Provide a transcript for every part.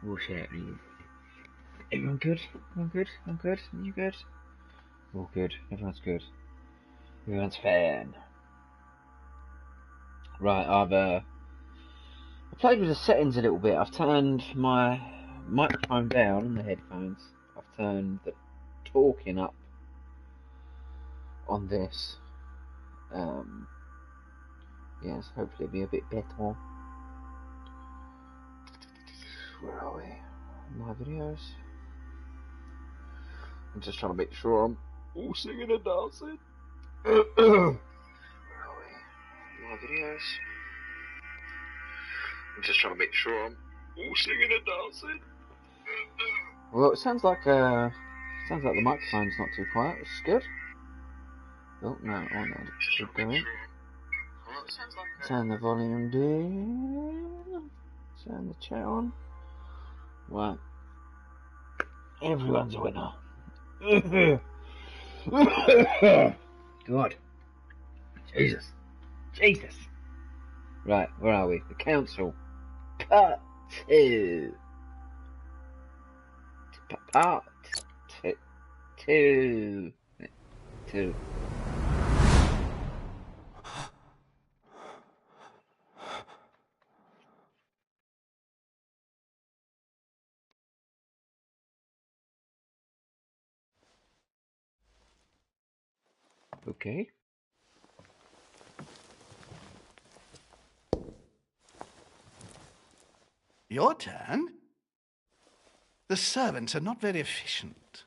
Oh shit. Everyone good? Everyone good? I'm good? You good? All good. Everyone's good. Everyone's fine. Right, I played with the settings a little bit. I've turned my microphone down on the headphones. I've turned the talking up on this. Yes, hopefully it'll be a bit better. Where are we? My videos. I'm just trying to make sure I'm all singing and dancing. Where are we? My videos. I'm just trying to make sure I'm all singing and dancing. Well, it sounds like the microphone's not too quiet, which is good. Oh no, keep going. Turn the volume down. Turn the chat on. Right. Everyone's a winner. God. Jesus. Right, where are we? The council. Part 2. Part 2. 2. Okay. Your turn? The servants are not very efficient.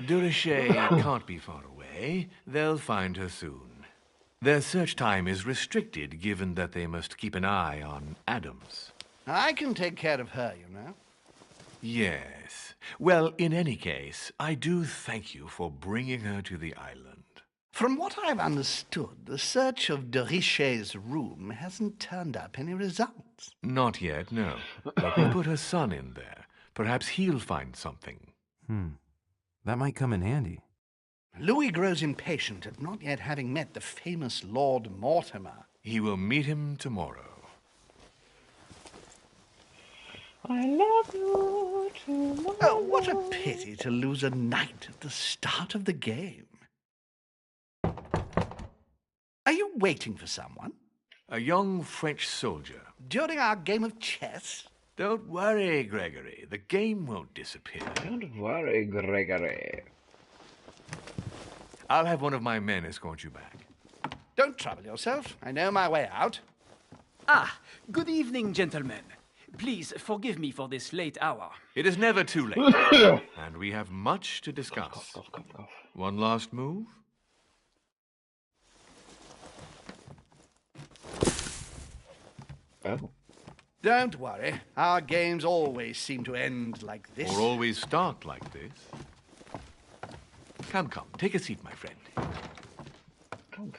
De Richet can't be far away. They'll find her soon. Their search time is restricted, given that they must keep an eye on Adams. I can take care of her, you know. Yes. Well, in any case, I do thank you for bringing her to the island. From what I've understood, the search of de Richet's room hasn't turned up any results. Not yet, no. But we put her son in there. Perhaps he'll find something. That might come in handy. Louis grows impatient at not yet having met the famous Lord Mortimer. He will meet him tomorrow. I love you tomorrow. Oh, what a pity to lose a knight at the start of the game. Are you waiting for someone? A young French soldier. During our game of chess? Don't worry, Gregory. The game won't disappear. Don't worry, Gregory. I'll have one of my men escort you back. Don't trouble yourself. I know my way out. Ah, good evening, gentlemen. Please forgive me for this late hour. It is never too late. And we have much to discuss. Cough. One last move? Oh. Don't worry. Our games always seem to end like this. Or always start like this. Come. Take a seat, my friend. Come.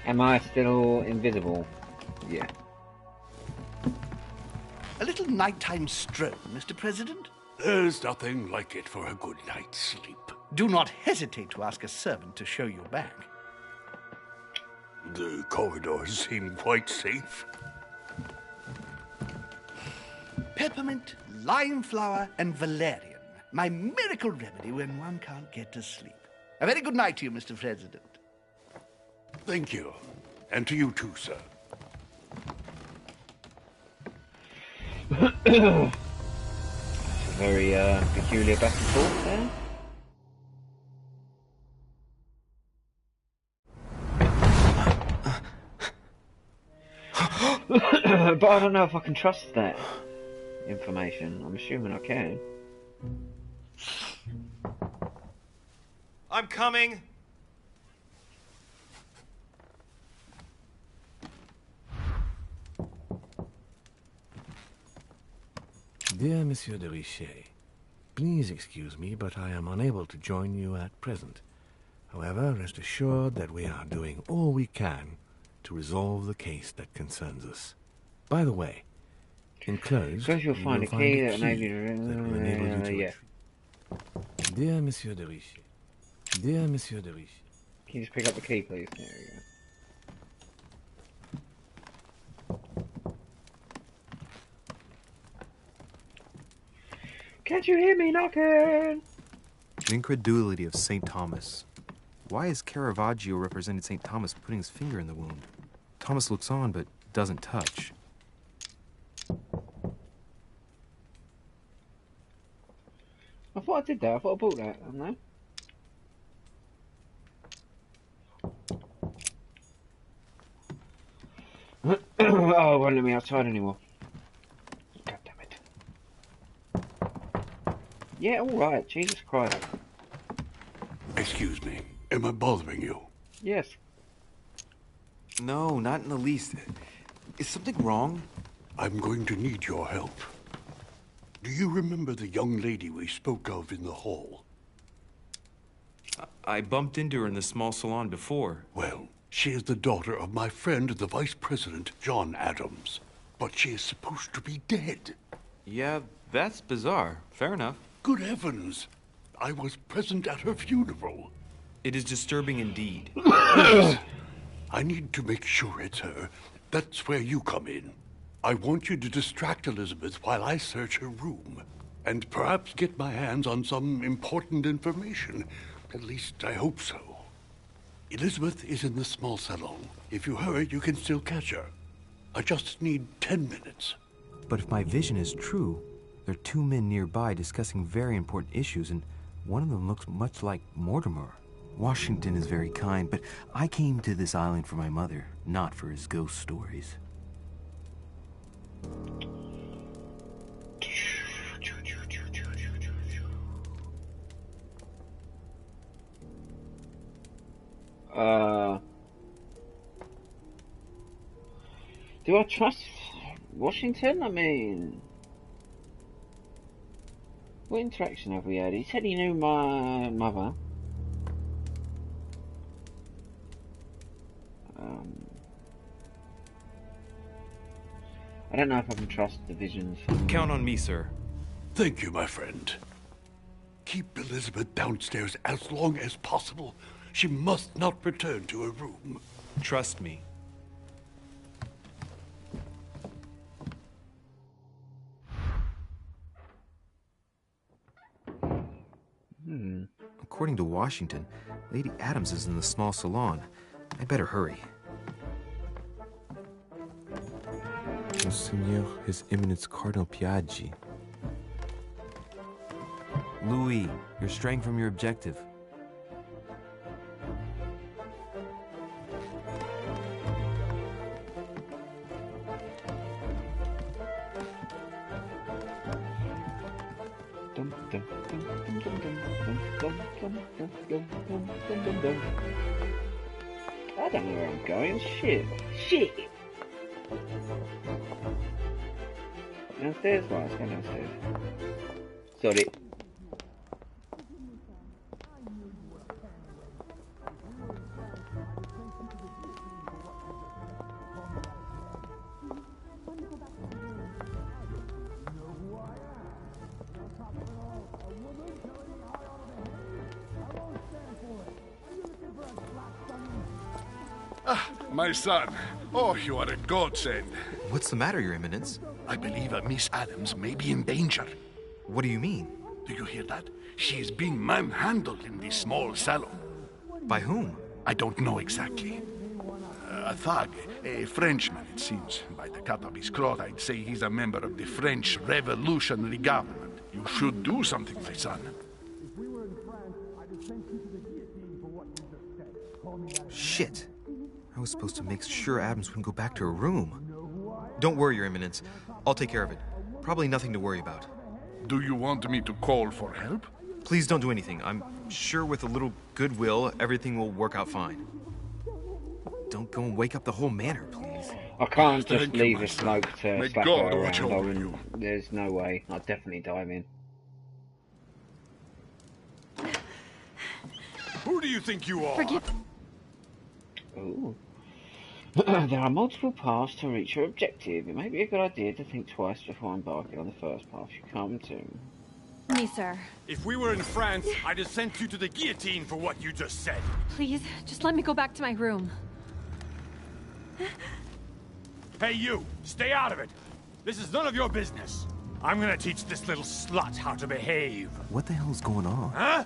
Am I still invisible? Yeah. A little nighttime stroll, Mr. President? There's nothing like it for a good night's sleep. Do not hesitate to ask a servant to show you back. The corridors seem quite safe. Peppermint, lime flower, and valerian. My miracle remedy when one can't get to sleep. A very good night to you, Mr. President. Thank you. And to you too, sir. That's a very peculiar back and forth there. But I don't know if I can trust that information. I'm assuming I can. I'm coming. Dear Monsieur de Richet, please excuse me, but I am unable to join you at present. However, rest assured that we are doing all we can to resolve the case that concerns us. By the way, enclosed, Because you'll find a key that that will enable you to yeah. retrieve. Dear Monsieur de Richie. Dear Monsieur de Richie. Can you just pick up the key, please? There we go. Can't you hear me knocking? The incredulity of St. Thomas. Why is Caravaggio represented St. Thomas putting his finger in the wound? Thomas looks on, but doesn't touch. I thought I did that. I thought I bought that. I don't know. Oh, it won't let me outside anymore. God damn it. Yeah, alright. Jesus Christ. Excuse me. Am I bothering you? Yes. No, not in the least. Is something wrong? I'm going to need your help. Do you remember the young lady we spoke of in the hall? I bumped into her in the small salon before. Well, she is the daughter of my friend, the Vice President, John Adams. But she is supposed to be dead. Yeah, that's bizarre. Fair enough. Good heavens! I was present at her funeral. It is disturbing indeed. I need to make sure it's her. That's where you come in. I want you to distract Elizabeth while I search her room. And perhaps get my hands on some important information. At least, I hope so. Elizabeth is in the small salon. If you hurry, you can still catch her. I just need 10 minutes. But if my vision is true, there are two men nearby discussing very important issues, and one of them looks much like Mortimer. Washington is very kind, but I came to this island for my mother, not for his ghost stories. Do I trust Washington? I mean, what interaction have we had? He said he knew my mother. I don't know if I can trust the visions. Count on me, sir. Thank you, my friend. Keep Elizabeth downstairs as long as possible. She must not return to her room. Trust me. According to Washington, Lady Adams is in the small salon. I better hurry. Monseigneur, His Eminence Cardinal Piaggi. Louis, you're straying from your objective. I don't know where I'm going. Shit. Downstairs? Right, let's go downstairs. Sorry. My son. Oh, you are a godsend. What's the matter, Your Eminence? I believe that Miss Adams may be in danger. What do you mean? Do you hear that? She is being manhandled in this small salon. By whom? I don't know exactly. A thug, a Frenchman, it seems. By the cut of his cloth, I'd say he's a member of the French Revolutionary Government. You should do something, my son. Shit. I was supposed to make sure Adams wouldn't go back to her room. Don't worry, Your Eminence. I'll take care of it. Probably nothing to worry about. Do you want me to call for help? Please don't do anything. I'm sure with a little goodwill, everything will work out fine. Don't go and wake up the whole manor, please. I can't just Thank you, leave my a son. smoke to May slap God her watch around. over you. There's no way. I'll definitely dive in. Who do you think you are? Ooh. There are multiple paths to reach your objective. It may be a good idea to think twice before embarking on the first path you come to. Me, sir. If we were in France, I'd have sent you to the guillotine for what you just said. Please, just let me go back to my room. Hey, you! Stay out of it! This is none of your business. I'm gonna teach this little slut how to behave. What the hell's going on? Huh?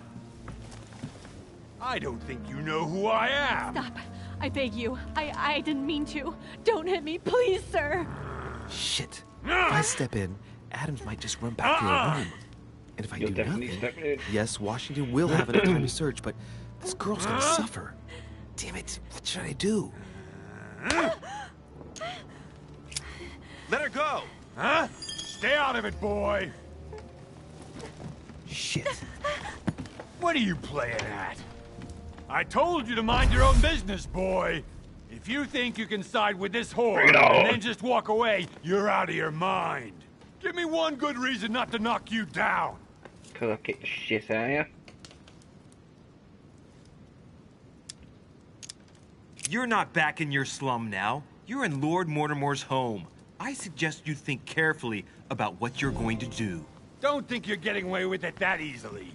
I don't think you know who I am. Stop. I beg you. I didn't mean to. Don't hit me, please, sir. Shit. If I step in, Adams might just run back to her room. And if I You'll do definitely nothing, step in. yes, Washington will have enough time to search, but this girl's gonna suffer. Damn it, what should I do? Let her go! Huh? Stay out of it, boy! Shit. What are you playing at? I told you to mind your own business, boy! If you think you can side with this whore and then just walk away, you're out of your mind. Give me one good reason not to knock you down. Cause I kicked the shit out of you. You're not back in your slum now. You're in Lord Mortimer's home. I suggest you think carefully about what you're going to do. Don't think you're getting away with it that easily.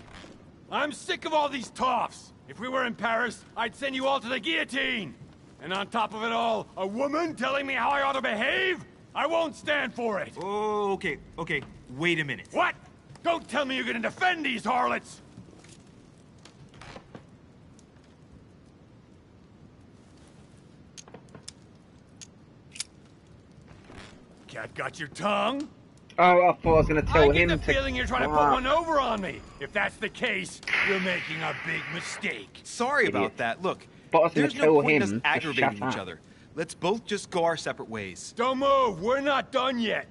I'm sick of all these toffs. If we were in Paris, I'd send you all to the guillotine. And on top of it all, a woman telling me how I ought to behave? I won't stand for it. Oh, okay. Wait a minute. What? Don't tell me you're gonna defend these harlots! Cat got your tongue? Oh, I thought I was going to tell him I to... get the feeling you're trying to put one over on me. If that's the case, you're making a big mistake. Sorry Idiot. about that. Look, But I was gonna there's tell no point in us him to aggravating shut each up. other. Let's both just go our separate ways. Don't move, we're not done yet.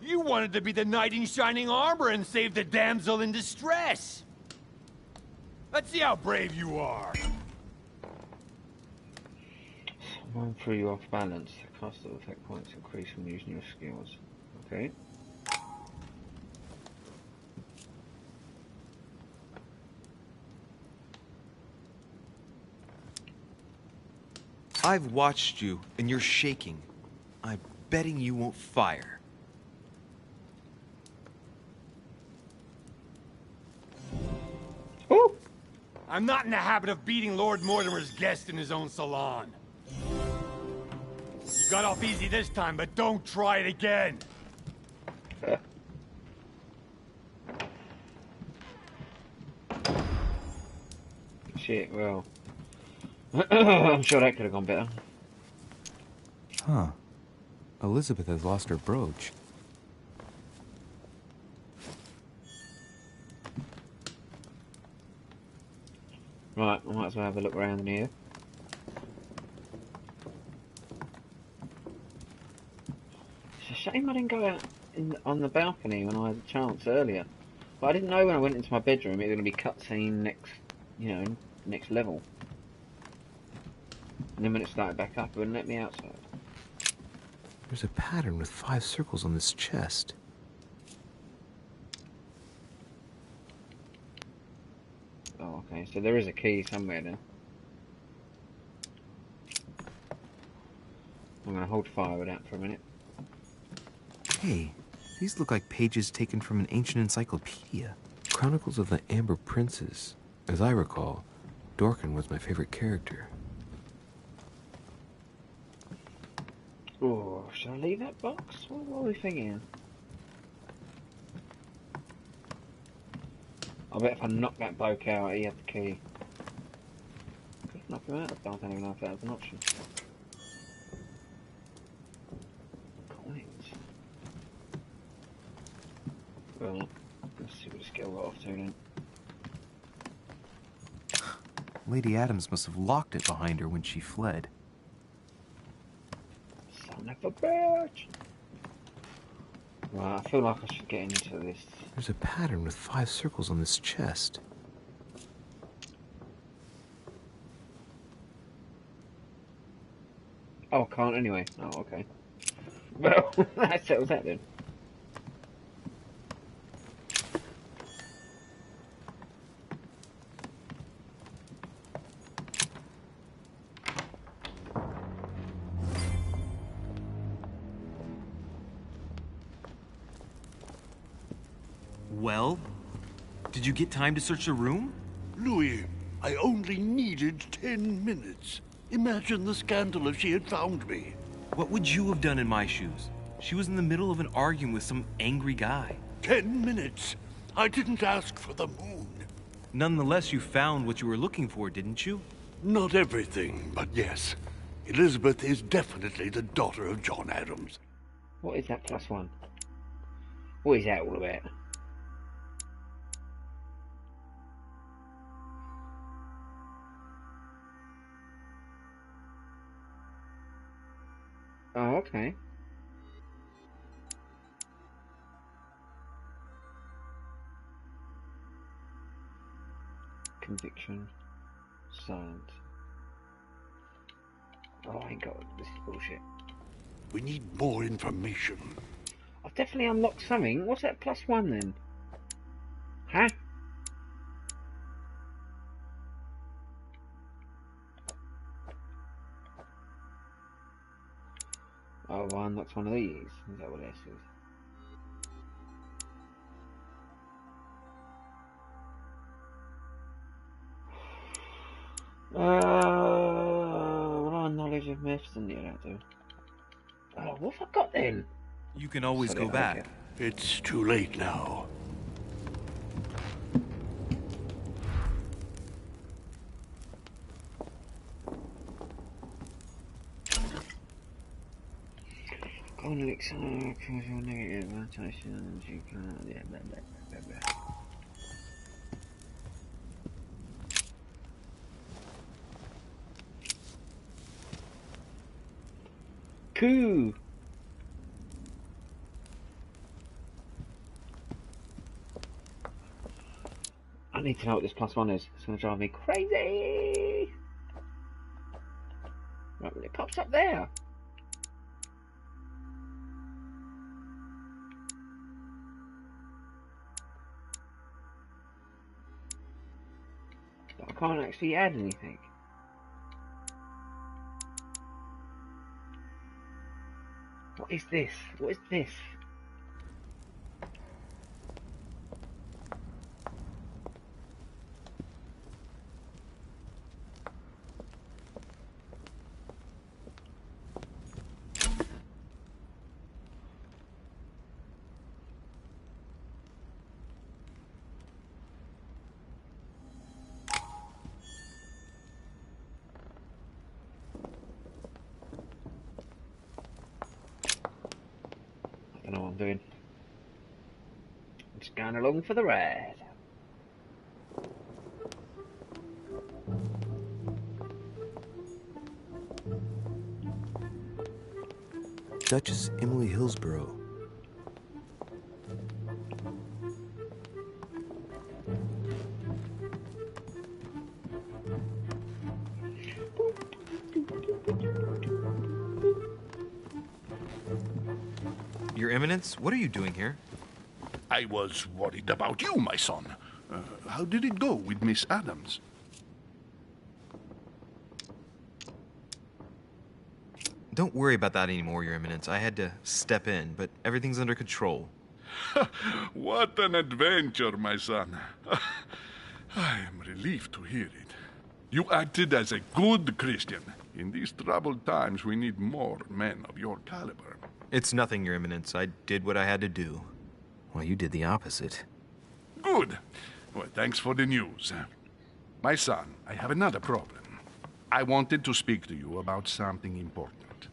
You wanted to be the knight in shining armor and save the damsel in distress. Let's see how brave you are. Someone threw you off balance. The cost of effect points increase when using your skills. Okay. I've watched you, and you're shaking. I'm betting you won't fire. Oh! I'm not in the habit of beating Lord Mortimer's guest in his own salon. You got off easy this time, but don't try it again. Shit, well... I'm sure that could have gone better. Huh. Elizabeth has lost her brooch. Right, I might as well have a look around in here. It's a shame I didn't go out on the balcony when I had the chance earlier. But I didn't know when I went into my bedroom it was going to be cutscene next, next level. And then when it started back up, it wouldn't let me outside. There's a pattern with 5 circles on this chest. Oh, okay, so there is a key somewhere then. I'm going to hold fire with that for a minute. Hey, these look like pages taken from an ancient encyclopedia. Chronicles of the Amber Princes. As I recall, Dorkin was my favorite character. Oh, should I leave that box? What are we thinking? I bet if I knock that bloke out, he had the key. Could knock him out. I don't even know if that was an option. Coins. Well, let's see what the skill got off to then. Lady Adams must have locked it behind her when she fled. Son of a bitch! Right, I feel like I should get into this. There's a pattern with 5 circles on this chest. Oh, I can't anyway. Oh, okay. Well, that settles that then. Well, did you get time to search the room? Louis, I only needed 10 minutes. Imagine the scandal if she had found me. What would you have done in my shoes? She was in the middle of an argument with some angry guy. 10 minutes? I didn't ask for the moon. Nonetheless, you found what you were looking for, didn't you? Not everything, but yes. Elizabeth is definitely the daughter of John Adams. What is that +1? What is that all about? Oh, okay. Conviction. Silent. Oh, I ain't got it. This is bullshit. We need more information. I've definitely unlocked something. What's that +1 then? Huh? Oh, I unlocked one of these. Is that what this is? Knowledge of myths and yeah, that do. Oh, what have I got then? You can always go back. It's too late now. Golden elixir, cause your negative rotations, you can't. Yeah, blah, blah, blah, blah, blah. Cool. I need to know what this +1 is. It's going to drive me crazy. Right, well, it pops up there. But I can't actually add anything. What is this? What is this? I don't know what I'm doing. I'm just going along for the ride. Duchess Emily Hillsborough. Your Eminence, what are you doing here? I was worried about you, my son. How did it go with Miss Adams? Don't worry about that anymore, Your Eminence. I had to step in, but everything's under control. What an adventure, my son. I am relieved to hear it. You acted as a good Christian. In these troubled times, we need more men of your caliber. It's nothing, Your Eminence. I did what I had to do. Well, you did the opposite. Good. Well, thanks for the news. My son, I have another problem. I wanted to speak to you about something important.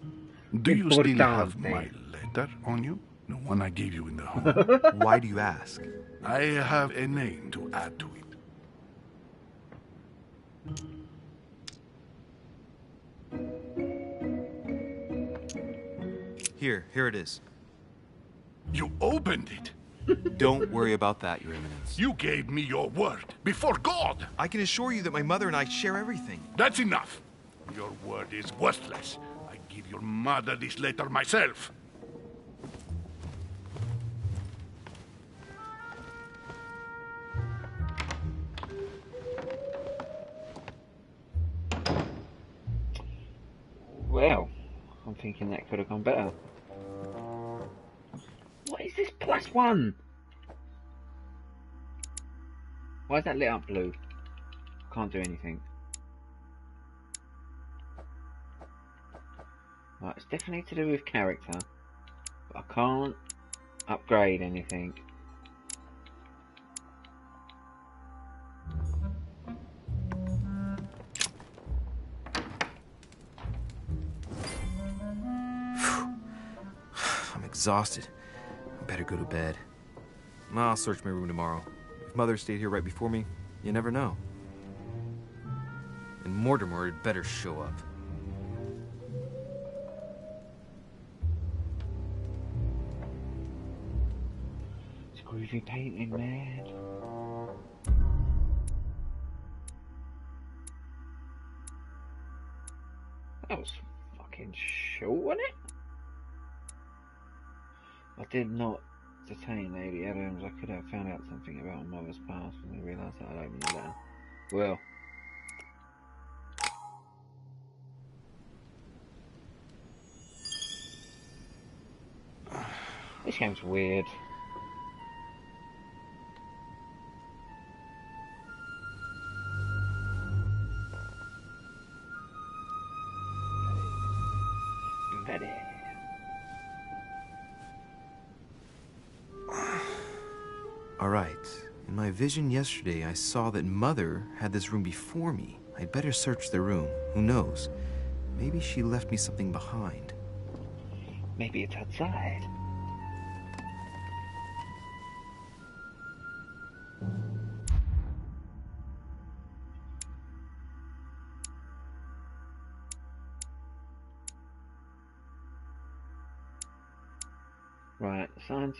Do you still have my letter on you? The one I gave you in the home? Why do you ask? I have a name to add to it. Here it is. You opened it? Don't worry about that, Your Eminence. You gave me your word, before God. I can assure you that my mother and I share everything. That's enough. Your word is worthless. I give your mother this letter myself. Well, I'm thinking that could have gone better. What is this +1? Why is that lit up blue? I can't do anything. Right, it's definitely to do with character. But I can't upgrade anything. I'm exhausted. I better go to bed. I'll search my room tomorrow. If Mother stayed here right before me, you never know. And Mortimer had better show up. It's groovy painting, man. That was fucking short, wasn't it? I did not detain Lady Adams. I could have found out something about my mother's past when I realised that I'd opened the letter. Well. This game's weird. Very. All right. In my vision yesterday, I saw that Mother had this room before me. I'd better search the room. Who knows? Maybe she left me something behind. Maybe it's outside. Right, science,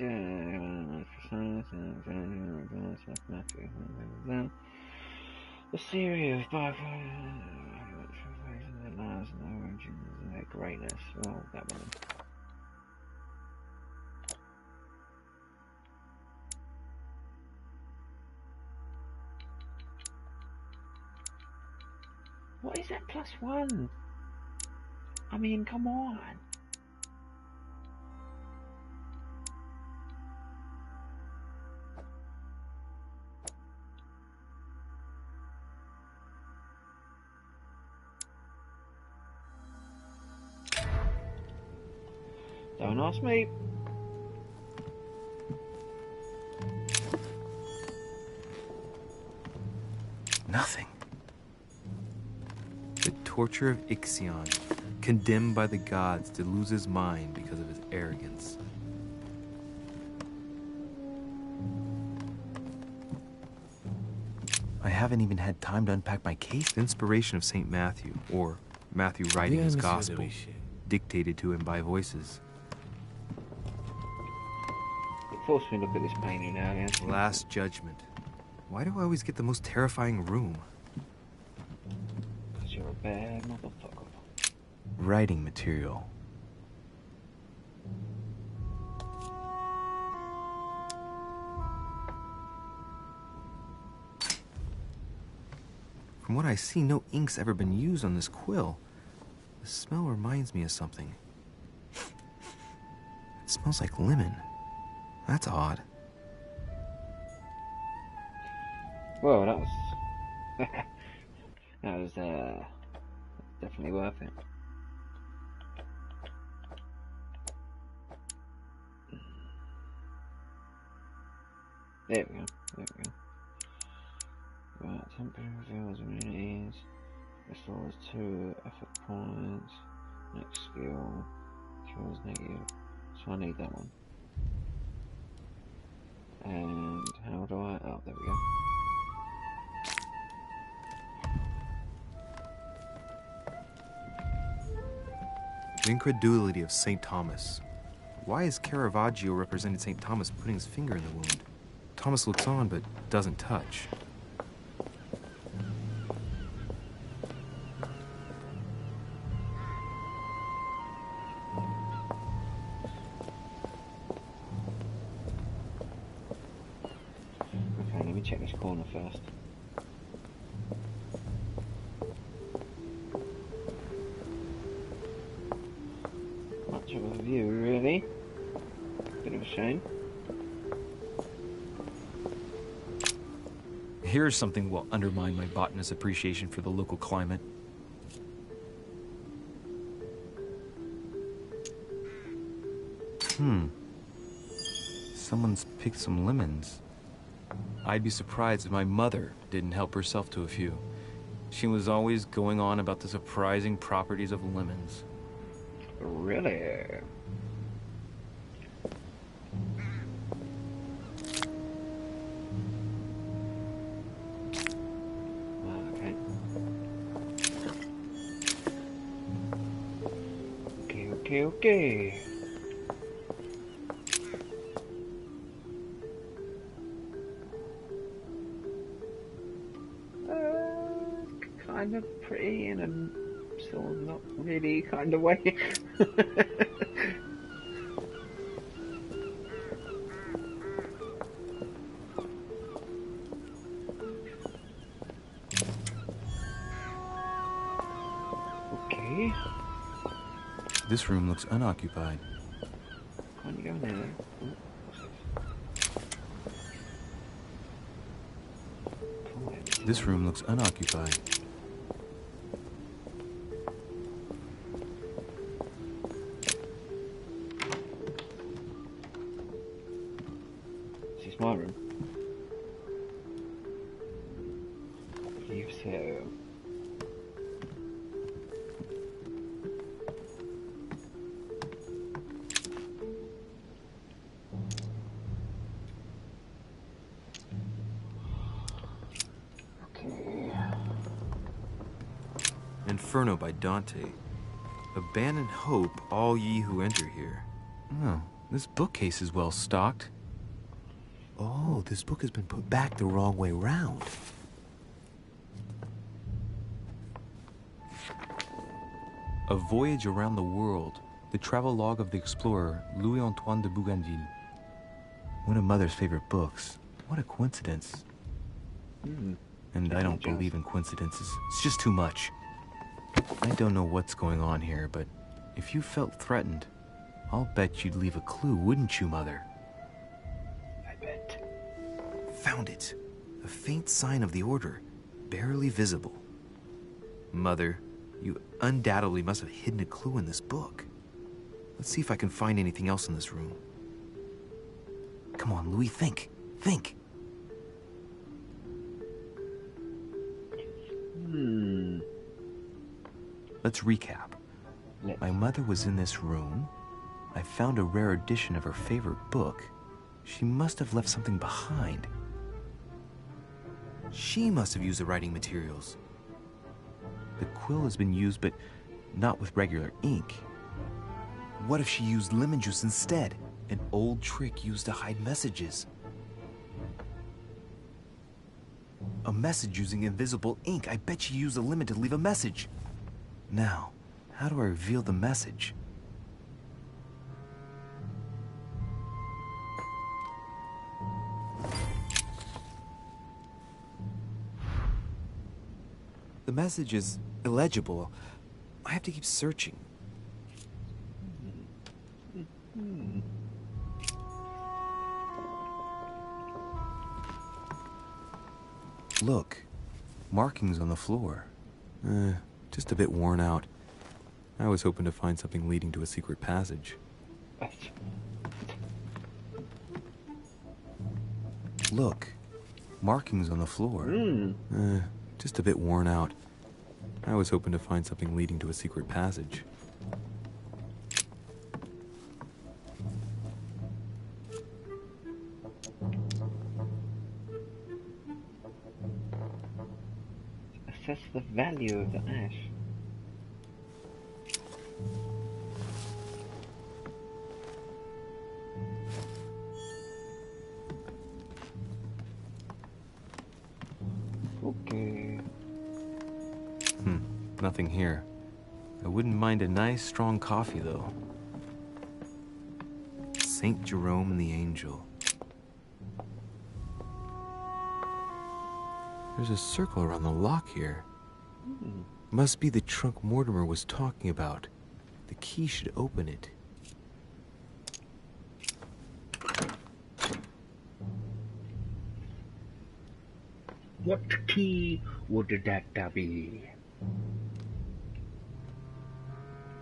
the theory of biophysics and their lives and their origins and their greatness. Oh, that one. What is that +1? I mean, come on. Don't ask me. Nothing. The torture of Ixion, condemned by the gods to lose his mind because of his arrogance. I haven't even had time to unpack my case. The inspiration of St. Matthew, or Matthew writing his gospel, dictated to him by voices. Force me to look at this painting now, Anthony. Last Judgment. Why do I always get the most terrifying room? Because you're a bad motherfucker. Writing material. From what I see, no ink's ever been used on this quill. The smell reminds me of something. It smells like lemon. That's odd. Well, that was that was definitely worth it. There we go. There we go. Right, temporary reveals immunities. Restores 2 effort points. Next skill cures negative. So I need that one. And how do I? Oh, there we go. The incredulity of St. Thomas. Why is Caravaggio representing St. Thomas putting his finger in the wound? Thomas looks on but doesn't touch. Okay, let me check this corner first. Much of a view, really. Bit of a shame. Here's something will undermine my botanist's appreciation for the local climate. Someone's picked some lemons. I'd be surprised if my mother didn't help herself to a few. She was always going on about the surprising properties of lemons. Really? Okay. Kind of pretty in a sort of not really kind of way. Okay. This room looks unoccupied. Can't you go in there? This room looks unoccupied. This is my room. I believe so. Inferno by Dante. Abandon hope, all ye who enter here. Oh, this bookcase is well stocked. Oh, this book has been put back the wrong way round. A Voyage Around the World, the travelogue of the explorer Louis-Antoine de Bougainville. One of Mother's favorite books. What a coincidence. And I don't believe in coincidences. It's just too much. I don't know what's going on here, but if you felt threatened, I'll bet you'd leave a clue, wouldn't you, Mother? I bet. Found it. A faint sign of the order, barely visible. Mother, you undoubtedly must have hidden a clue in this book. Let's see if I can find anything else in this room. Come on, Louis, think. Think. Let's recap. My mother was in this room. I found a rare edition of her favorite book. She must have left something behind. She must have used the writing materials. The quill has been used, but not with regular ink. What if she used lemon juice instead? An old trick used to hide messages. A message using invisible ink. I bet she used a lemon to leave a message. Now, how do I reveal the message? The message is illegible. I have to keep searching. Look, markings on the floor. Just a bit worn out. I was hoping to find something leading to a secret passage. Look, markings on the floor. Just a bit worn out. I was hoping to find something leading to a secret passage. Assess the value of the ash. Okay. Nothing here. I wouldn't mind a nice strong coffee though. Saint Jerome and the Angel. There's a circle around the lock here. Must be the trunk Mortimer was talking about. The key should open it. What key would that be?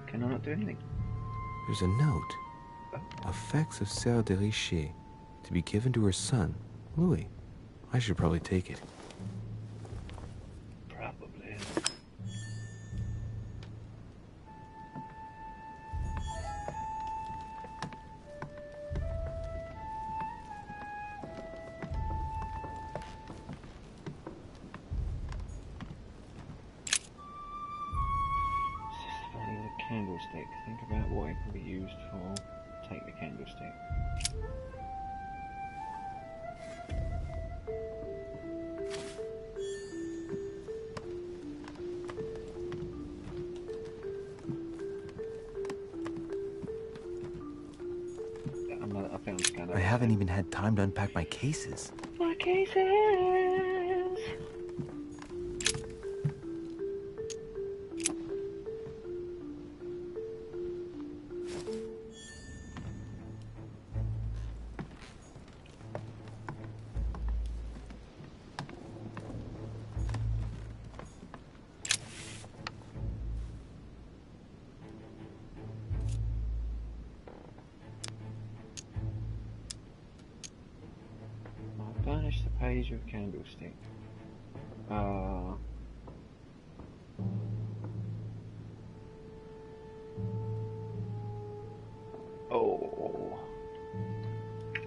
Can I not do anything? There's a note. Effects of Sœur de Richer, to be given to her son, Louis. I should probably take it. Probably. Candlestick. Think about what it can be used for. Take the candlestick. I haven't even had time to unpack my cases. My cases! Burnish the page with candlestick. Oh.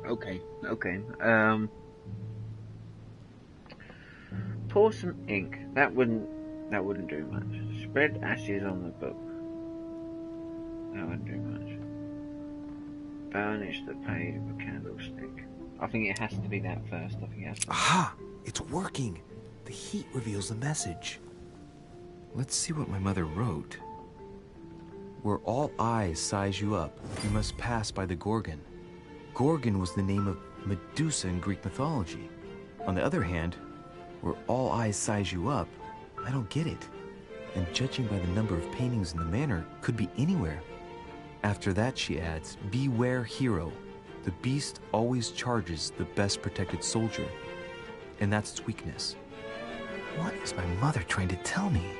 Okay. Pour some ink. That wouldn't do much. Spread ashes on the book. That wouldn't do much. Burnish the page with a candlestick. I think it has to be that first. I think it has to be. Aha! It's working! The heat reveals the message. Let's see what my mother wrote. Where all eyes size you up, you must pass by the Gorgon. Gorgon was the name of Medusa in Greek mythology. On the other hand, where all eyes size you up, I don't get it. And judging by the number of paintings in the manor, could be anywhere. After that, she adds, beware hero. The beast always charges the best protected soldier, and that's its weakness. What is my mother trying to tell me?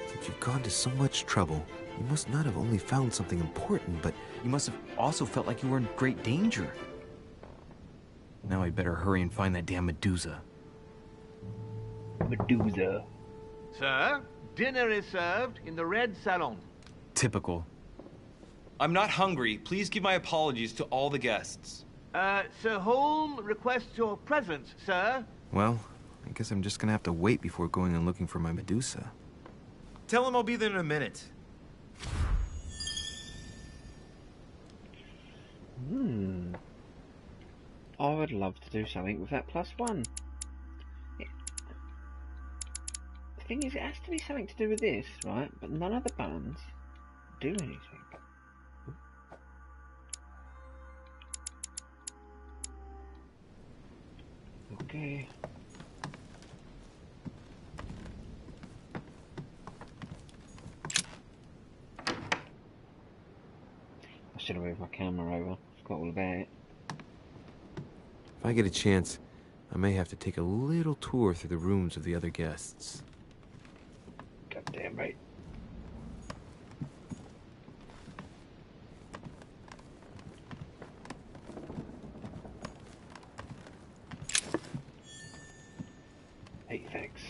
Since you've gone to so much trouble, you must not have only found something important, but you must have also felt like you were in great danger. Now I'd better hurry and find that damn Medusa. Medusa. Sir, dinner is served in the Red Salon. Typical. I'm not hungry. Please give my apologies to all the guests. Sir Holm requests your presence, sir. Well, I guess I'm just gonna have to wait before going and looking for my Medusa. Tell him I'll be there in a minute. I would love to do something with that +1. The thing is, it has to be something to do with this, right? But none of the buttons do anything. Okay. I should have moved my camera over. Forgot all about it. If I get a chance, I may have to take a little tour through the rooms of the other guests. Goddamn right. Hey, thanks.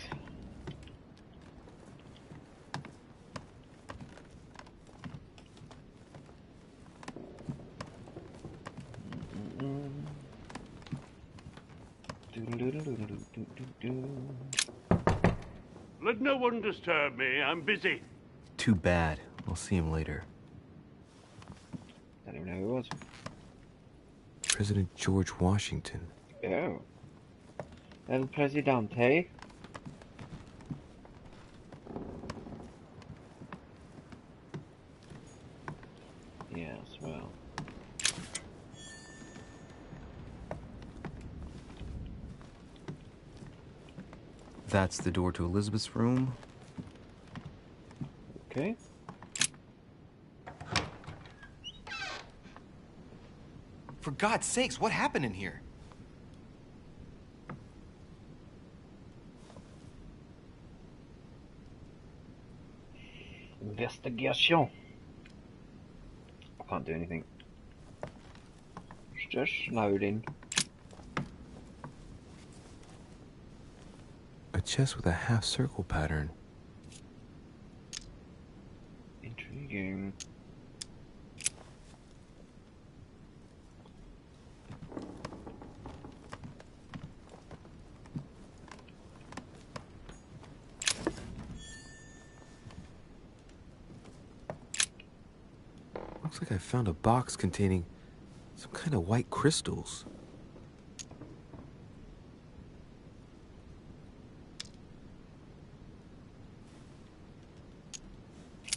Let no one disturb me. I'm busy. Too bad. I'll see him later. Don't even know who it was. President George Washington. Oh. El Presidente. Yes, well. That's the door to Elizabeth's room. Okay. For God's sakes, what happened in here? Investigation. I can't do anything. It's just loading. A chest with a half-circle pattern. Intriguing. Looks like I found a box containing some kind of white crystals.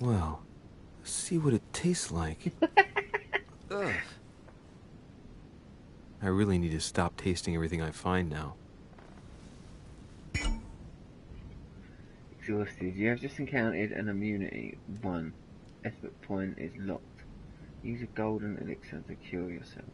Well, let's see what it tastes like. Ugh. I really need to stop tasting everything I find now. Exhausted. You have just encountered an immunity. 1. Effort point is locked. Use a golden elixir to cure yourself.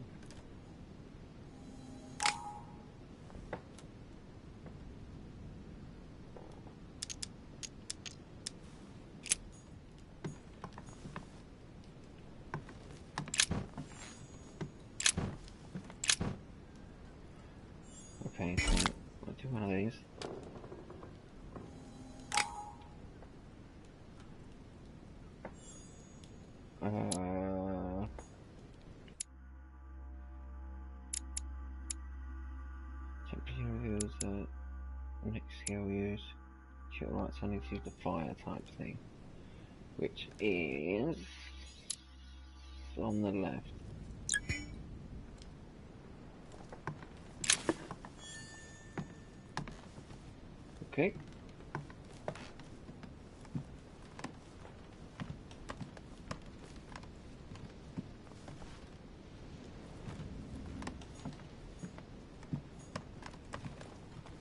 Okay, so I'll do one of these. Temperature reveals that next skill use. Sure, right, so I need to use the fire type thing, which is on the left. Okay.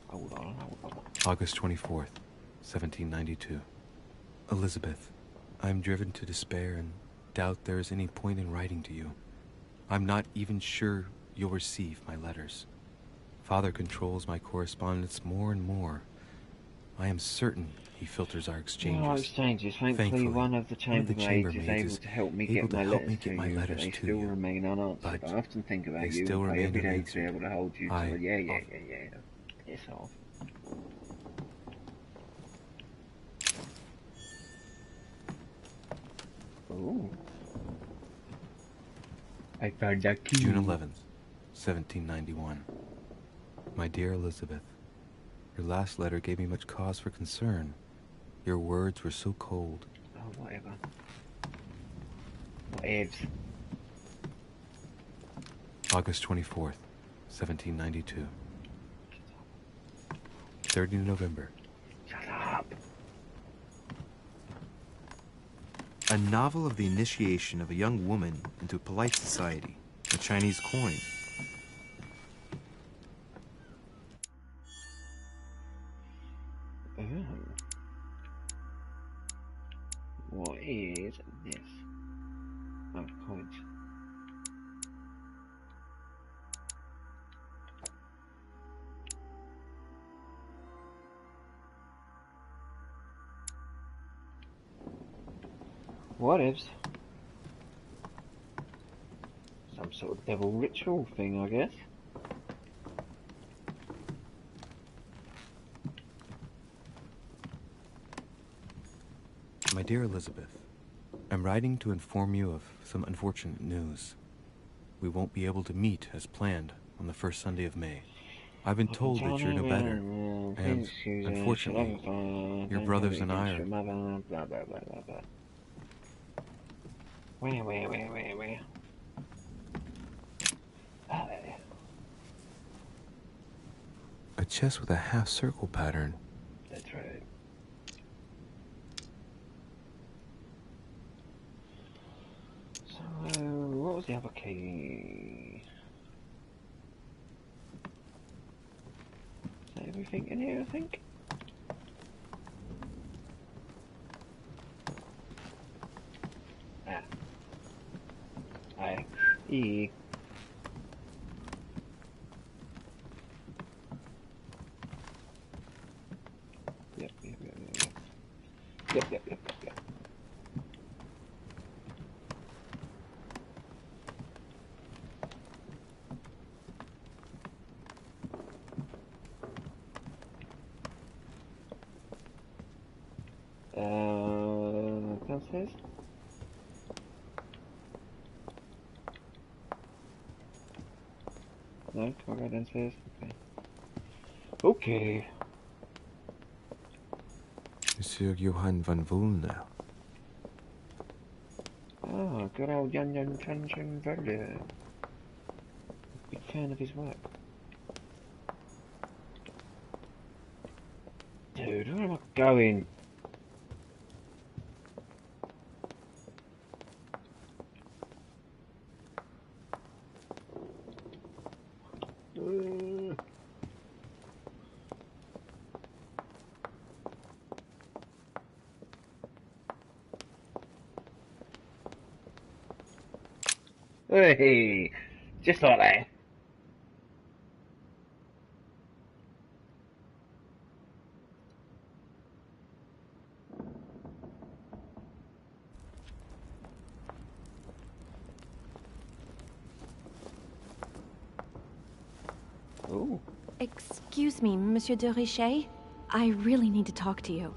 Hold on. August 24th, 1792. Elizabeth, I'm driven to despair and doubt there is any point in writing to you. I'm not even sure you'll receive my letters. Father controls my correspondence more and more. I am certain he filters our exchanges. Thankfully, one of the chambermaids is able to help me get my letters to you, but they still remain unanswered. I often think about you and pray every day to be able to hold you to yeah. It's off. Ooh. I found that key. June 11th, 1791. My dear Elizabeth, your last letter gave me much cause for concern. Your words were so cold. Oh, whatever. Whatevs. August 24th, 1792. 30 November. Shut up. A novel of the initiation of a young woman into polite society. A Chinese coin. What is this? Oh, coins. What ifs? Some sort of devil ritual thing, I guess. My dear Elizabeth, I'm writing to inform you of some unfortunate news. We won't be able to meet as planned on the first Sunday of May. I've been told that you're no better, and unfortunately, your brothers and I are... Where? A chest with a half-circle pattern. That's right. So, what was the other key? Is that everything in here, I think? E. Yep. downstairs? No, can't go downstairs. Okay. Okay. Monsieur Johann von Wulner. Oh, good old Jan Van Velde. Big fan of his work. Dude, where am I going? Hey, just like that. Oh. Excuse me, Monsieur de Richet. I really need to talk to you.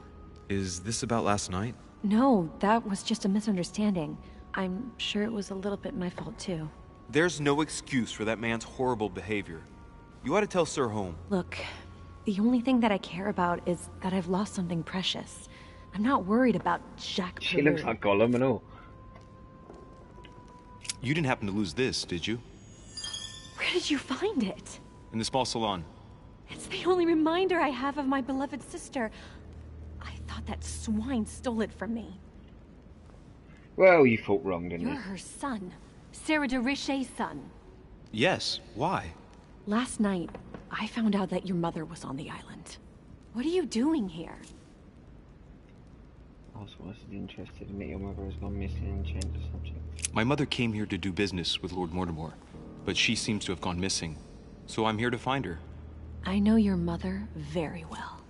Is this about last night? No, that was just a misunderstanding. I'm sure it was a little bit my fault, too. There's no excuse for that man's horrible behavior. You ought to tell Sir Holm. Look, the only thing that I care about is that I've lost something precious. I'm not worried about Jacques She looks like Gollum and all. You didn't happen to lose this, did you? Where did you find it? In the small salon. It's the only reminder I have of my beloved sister. I thought that swine stole it from me. Well, you thought wrong, didn't You're you? her son. Sarah de Richet's son. Yes, why? Last night, I found out that your mother was on the island. What are you doing here? I was interested in that your mother has gone missing and changed the subject. My mother came here to do business with Lord Mortimer, but she seems to have gone missing. So I'm here to find her. I know your mother very well.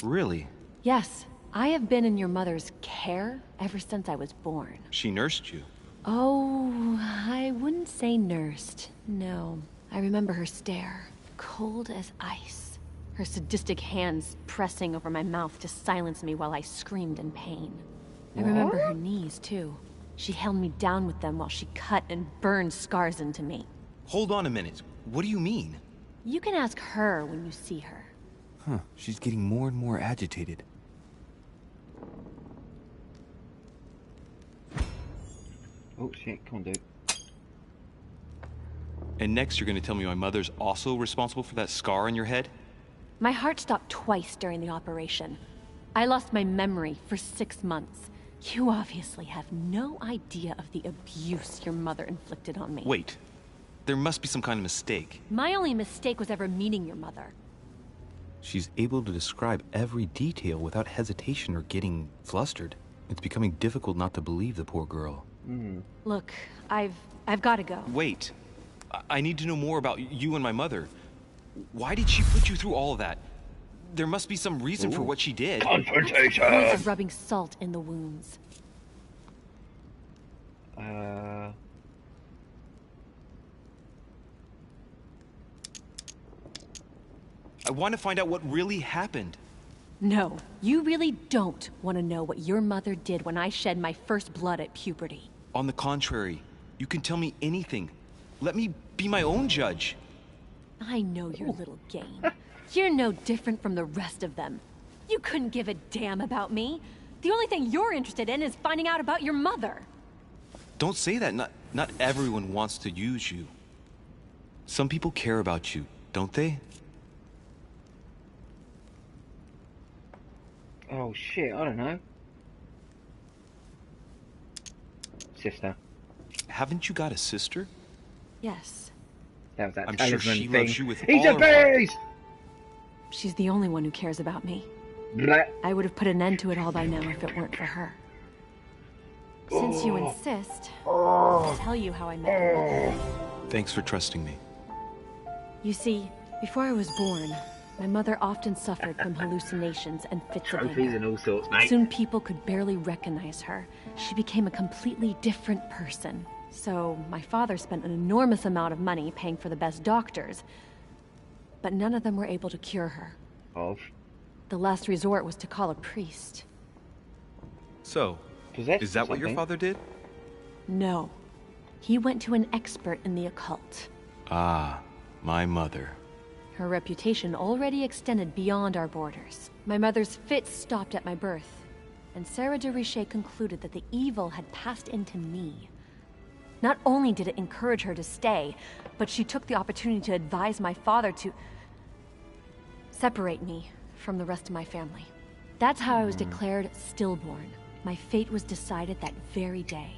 Really? Yes, I have been in your mother's care ever since I was born. She nursed you? Oh, I wouldn't say nursed. No. I remember her stare, cold as ice. Her sadistic hands pressing over my mouth to silence me while I screamed in pain. I remember her knees, too. She held me down with them while she cut and burned scars into me. Hold on a minute. What do you mean? You can ask her when you see her. Huh, she's getting more and more agitated. Oh shit, come on, dude. And next you're gonna tell me my mother's also responsible for that scar on your head? My heart stopped twice during the operation. I lost my memory for 6 months. You obviously have no idea of the abuse your mother inflicted on me. Wait. There must be some kind of mistake. My only mistake was ever meeting your mother. She's able to describe every detail without hesitation or getting flustered. It's becoming difficult not to believe the poor girl. Look, I've got to go. Wait. I need to know more about you and my mother. Why did she put you through all of that? There must be some reason for what she did. Confrontation! What's the point of rubbing salt in the wounds? I want to find out what really happened. No, you really don't want to know what your mother did when I shed my first blood at puberty. On the contrary, you can tell me anything. Let me be my own judge. I know your little game. You're no different from the rest of them. You couldn't give a damn about me. The only thing you're interested in is finding out about your mother. Don't say that. Not everyone wants to use you. Some people care about you, don't they? Oh shit, I don't know. Sister. Haven't you got a sister? Yes. That was that I'm sure talisman she thing. loves you with He's all a her heart. beast! She's the only one who cares about me. Blah. I would have put an end to it all by now if it weren't for her. Since you insist, I'll tell you how I met your mother. Thanks for trusting me. You see, before I was born, my mother often suffered from hallucinations and fits of Trophies anger. and all sorts, mate. Soon people could barely recognize her. She became a completely different person. So my father spent an enormous amount of money paying for the best doctors, but none of them were able to cure her. The last resort was to call a priest. So, is that what your father did? No. He went to an expert in the occult. Ah, my mother. Her reputation already extended beyond our borders. My mother's fits stopped at my birth, and Sarah de Richet concluded that the evil had passed into me. Not only did it encourage her to stay, but she took the opportunity to advise my father to separate me from the rest of my family. That's how I was declared stillborn. My fate was decided that very day.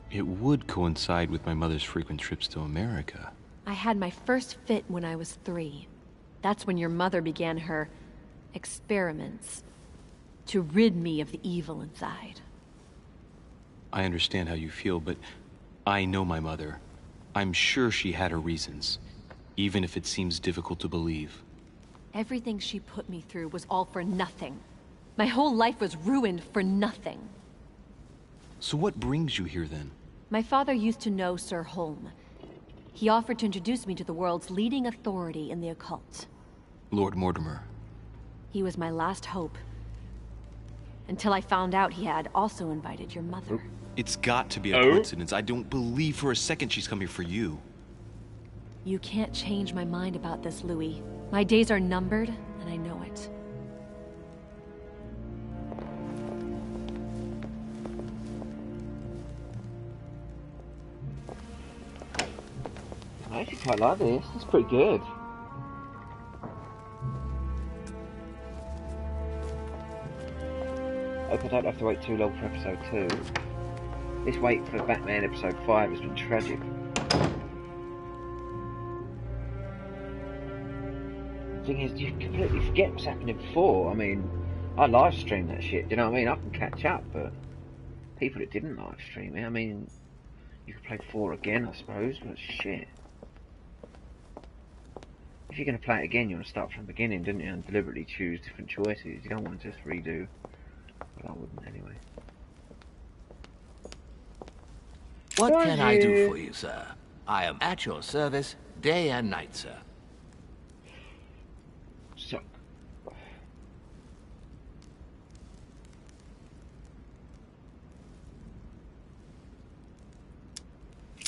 It would coincide with my mother's frequent trips to America. I had my first fit when I was 3. That's when your mother began her experiments to rid me of the evil inside. I understand how you feel, but I know my mother. I'm sure she had her reasons, even if it seems difficult to believe. Everything she put me through was all for nothing. My whole life was ruined for nothing. So what brings you here then? My father used to know Sir Holm. He offered to introduce me to the world's leading authority in the occult. Lord Mortimer. He was my last hope. Until I found out he had also invited your mother. It's got to be a coincidence. I don't believe for a second she's come here for you. You can't change my mind about this, Louis. My days are numbered, and I know it. I actually quite like this. It's pretty good. Hope I don't have to wait too long for episode 2. This wait for Batman episode 5 has been tragic. The thing is, you completely forget what's happening before. I mean, I live stream that shit, do you know what I mean? I can catch up, but people that didn't live stream it, I mean, you could play 4 again, I suppose, but shit. If you're going to play it again, you want to start from the beginning, don't you? And deliberately choose different choices. You don't want to just redo. But I wouldn't anyway. What can I do for you, sir? I am at your service, day and night, sir. So.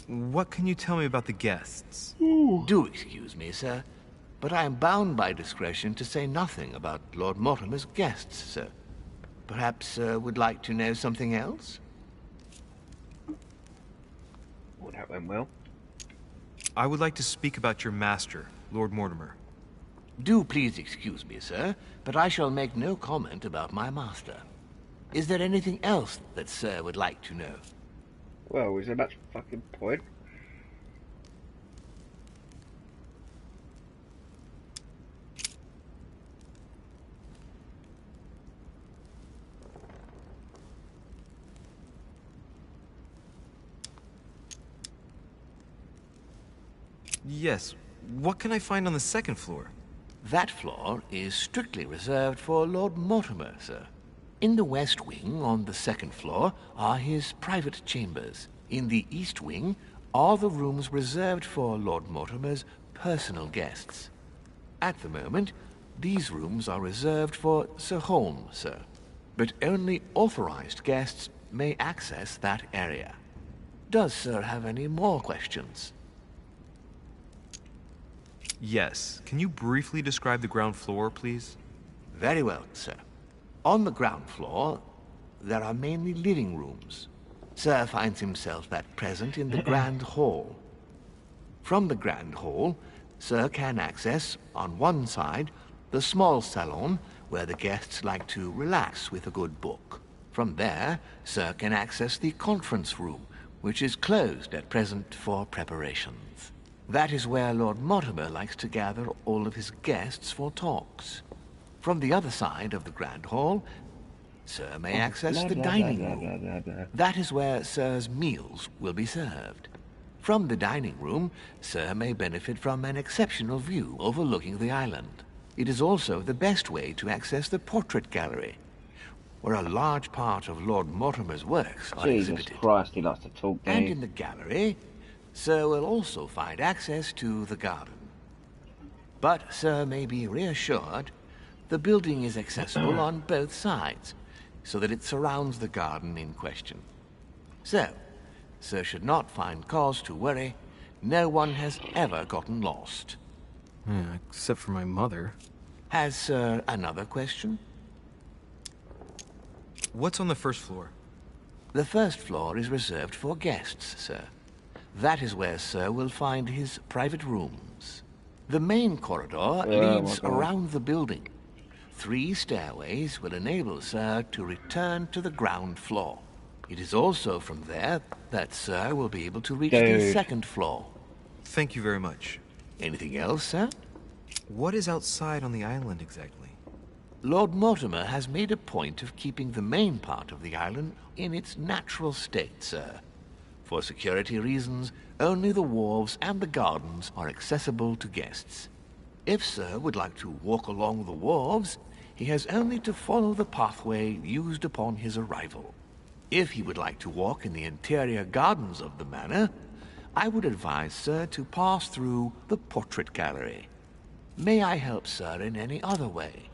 What can you tell me about the guests? Do excuse me, sir, but I am bound by discretion to say nothing about Lord Mortimer's guests, sir. Perhaps Sir would like to know something else? Well, that went well. I would like to speak about your master, Lord Mortimer. Do please excuse me, sir, but I shall make no comment about my master. Is there anything else that Sir would like to know? Well, is there much fucking point? Yes. What can I find on the second floor? That floor is strictly reserved for Lord Mortimer, sir. In the west wing, on the second floor, are his private chambers. In the east wing are the rooms reserved for Lord Mortimer's personal guests. At the moment, these rooms are reserved for Sir Holm, sir. But only authorized guests may access that area. Does Sir have any more questions? Yes. Can you briefly describe the ground floor, please? Very well, sir. On the ground floor, there are mainly living rooms. Sir finds himself at present in the Grand Hall. From the Grand Hall, Sir can access, on one side, the small salon, where the guests like to relax with a good book. From there, Sir can access the conference room, which is closed at present for preparations. That is where Lord Mortimer likes to gather all of his guests for talks. From the other side of the Grand Hall, Sir may access the dining room. That is where Sir's meals will be served. From the dining room, Sir may benefit from an exceptional view overlooking the island. It is also the best way to access the portrait gallery, where a large part of Lord Mortimer's works are exhibited. Jesus Christ, he likes to talk, doesn't And he? in the gallery, Sir will also find access to the garden. But Sir may be reassured The building is accessible on both sides, so that it surrounds the garden in question. So, Sir should not find cause to worry. No one has ever gotten lost. Yeah, except for my mother. Has Sir another question? What's on the first floor? The first floor is reserved for guests, sir. That is where Sir will find his private rooms. The main corridor leads around the building. 3 stairways will enable Sir to return to the ground floor. It is also from there that Sir will be able to reach the second floor. Thank you very much. Anything else, sir? What is outside on the island exactly? Lord Mortimer has made a point of keeping the main part of the island in its natural state, sir. For security reasons, only the wharves and the gardens are accessible to guests. If Sir would like to walk along the wharves, he has only to follow the pathway used upon his arrival. If he would like to walk in the interior gardens of the manor, I would advise Sir to pass through the portrait gallery. May I help Sir in any other way?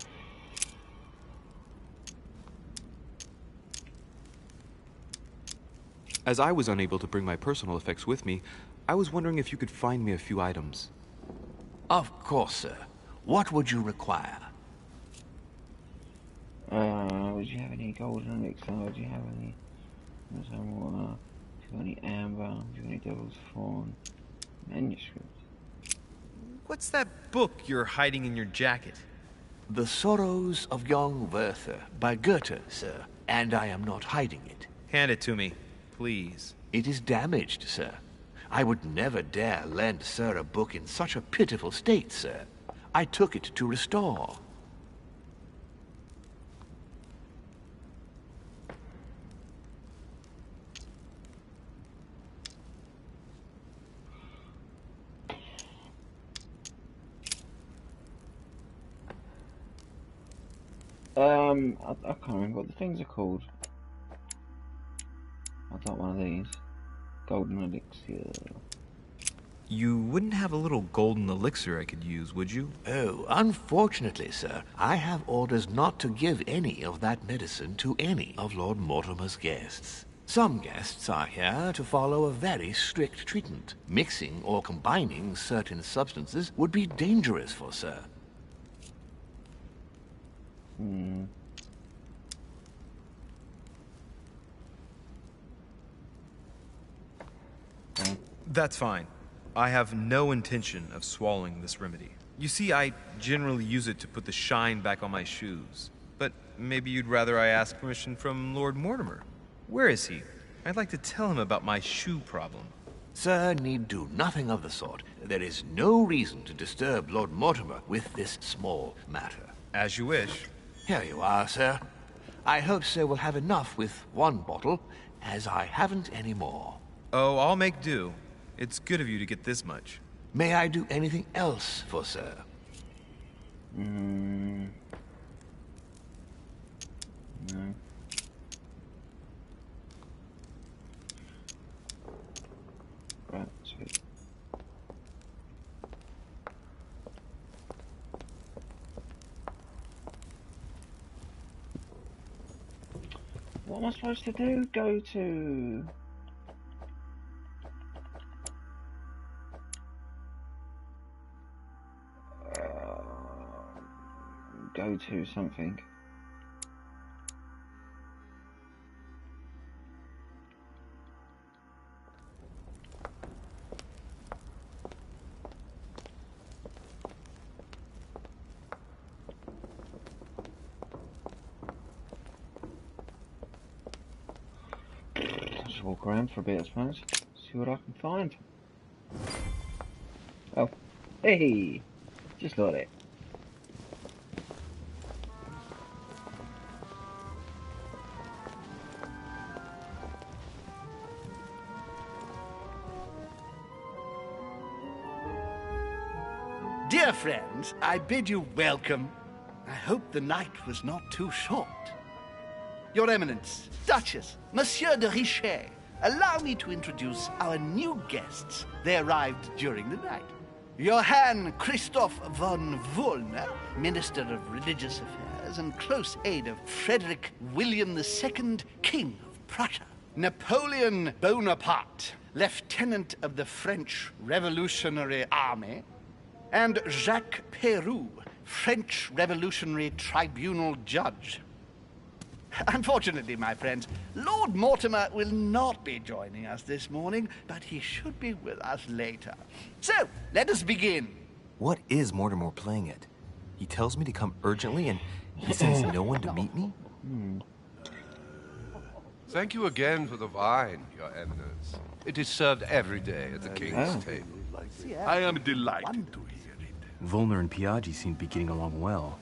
As I was unable to bring my personal effects with me, I was wondering if you could find me a few items. Of course, sir. What would you require? Would you have any golden elixir? Would you have any water? Do you have any amber? Do you have any devil's thorn? Manuscript. What's that book you're hiding in your jacket? The Sorrows of Young Werther by Goethe, sir. And I am not hiding it. Hand it to me, please. It is damaged, sir. I would never dare lend Sir a book in such a pitiful state, sir. I took it to restore. I can't remember what the things are called. I'd like one of these. Golden elixir. You wouldn't have a little golden elixir I could use, would you? Oh, unfortunately, sir, I have orders not to give any of that medicine to any of Lord Mortimer's guests. Some guests are here to follow a very strict treatment. Mixing or combining certain substances would be dangerous for Sir. That's fine. I have no intention of swallowing this remedy. You see, I generally use it to put the shine back on my shoes. But maybe you'd rather I ask permission from Lord Mortimer. Where is he? I'd like to tell him about my shoe problem. Sir need do nothing of the sort. There is no reason to disturb Lord Mortimer with this small matter. As you wish. Here you are, sir. I hope Sir will have enough with one bottle, as I haven't any more. Oh, I'll make do. It's good of you to get this much. May I do anything else for Sir? No. Right, sweet. What am I supposed to do? Go to... go to something. Just walk around for a bit, I suppose. See what I can find. Oh, hey! Just got it. Dear friends, I bid you welcome. I hope the night was not too short. Your Eminence, Duchess, Monsieur de Richet, allow me to introduce our new guests. They arrived during the night. Johann Christoph von Wollner, Minister of Religious Affairs and close aide of Frederick William II, King of Prussia. Napoleon Bonaparte, Lieutenant of the French Revolutionary Army. And Jacques Peroux, French Revolutionary Tribunal Judge. Unfortunately, my friends, Lord Mortimer will not be joining us this morning, but he should be with us later. So, let us begin. What is Mortimer playing at? He tells me to come urgently and he sends no one to meet me? Thank you again for the wine, Your Eminence. It is served every day at the King's table. I am delighted to hear it. Wollner and Piaggi seem to be getting along well.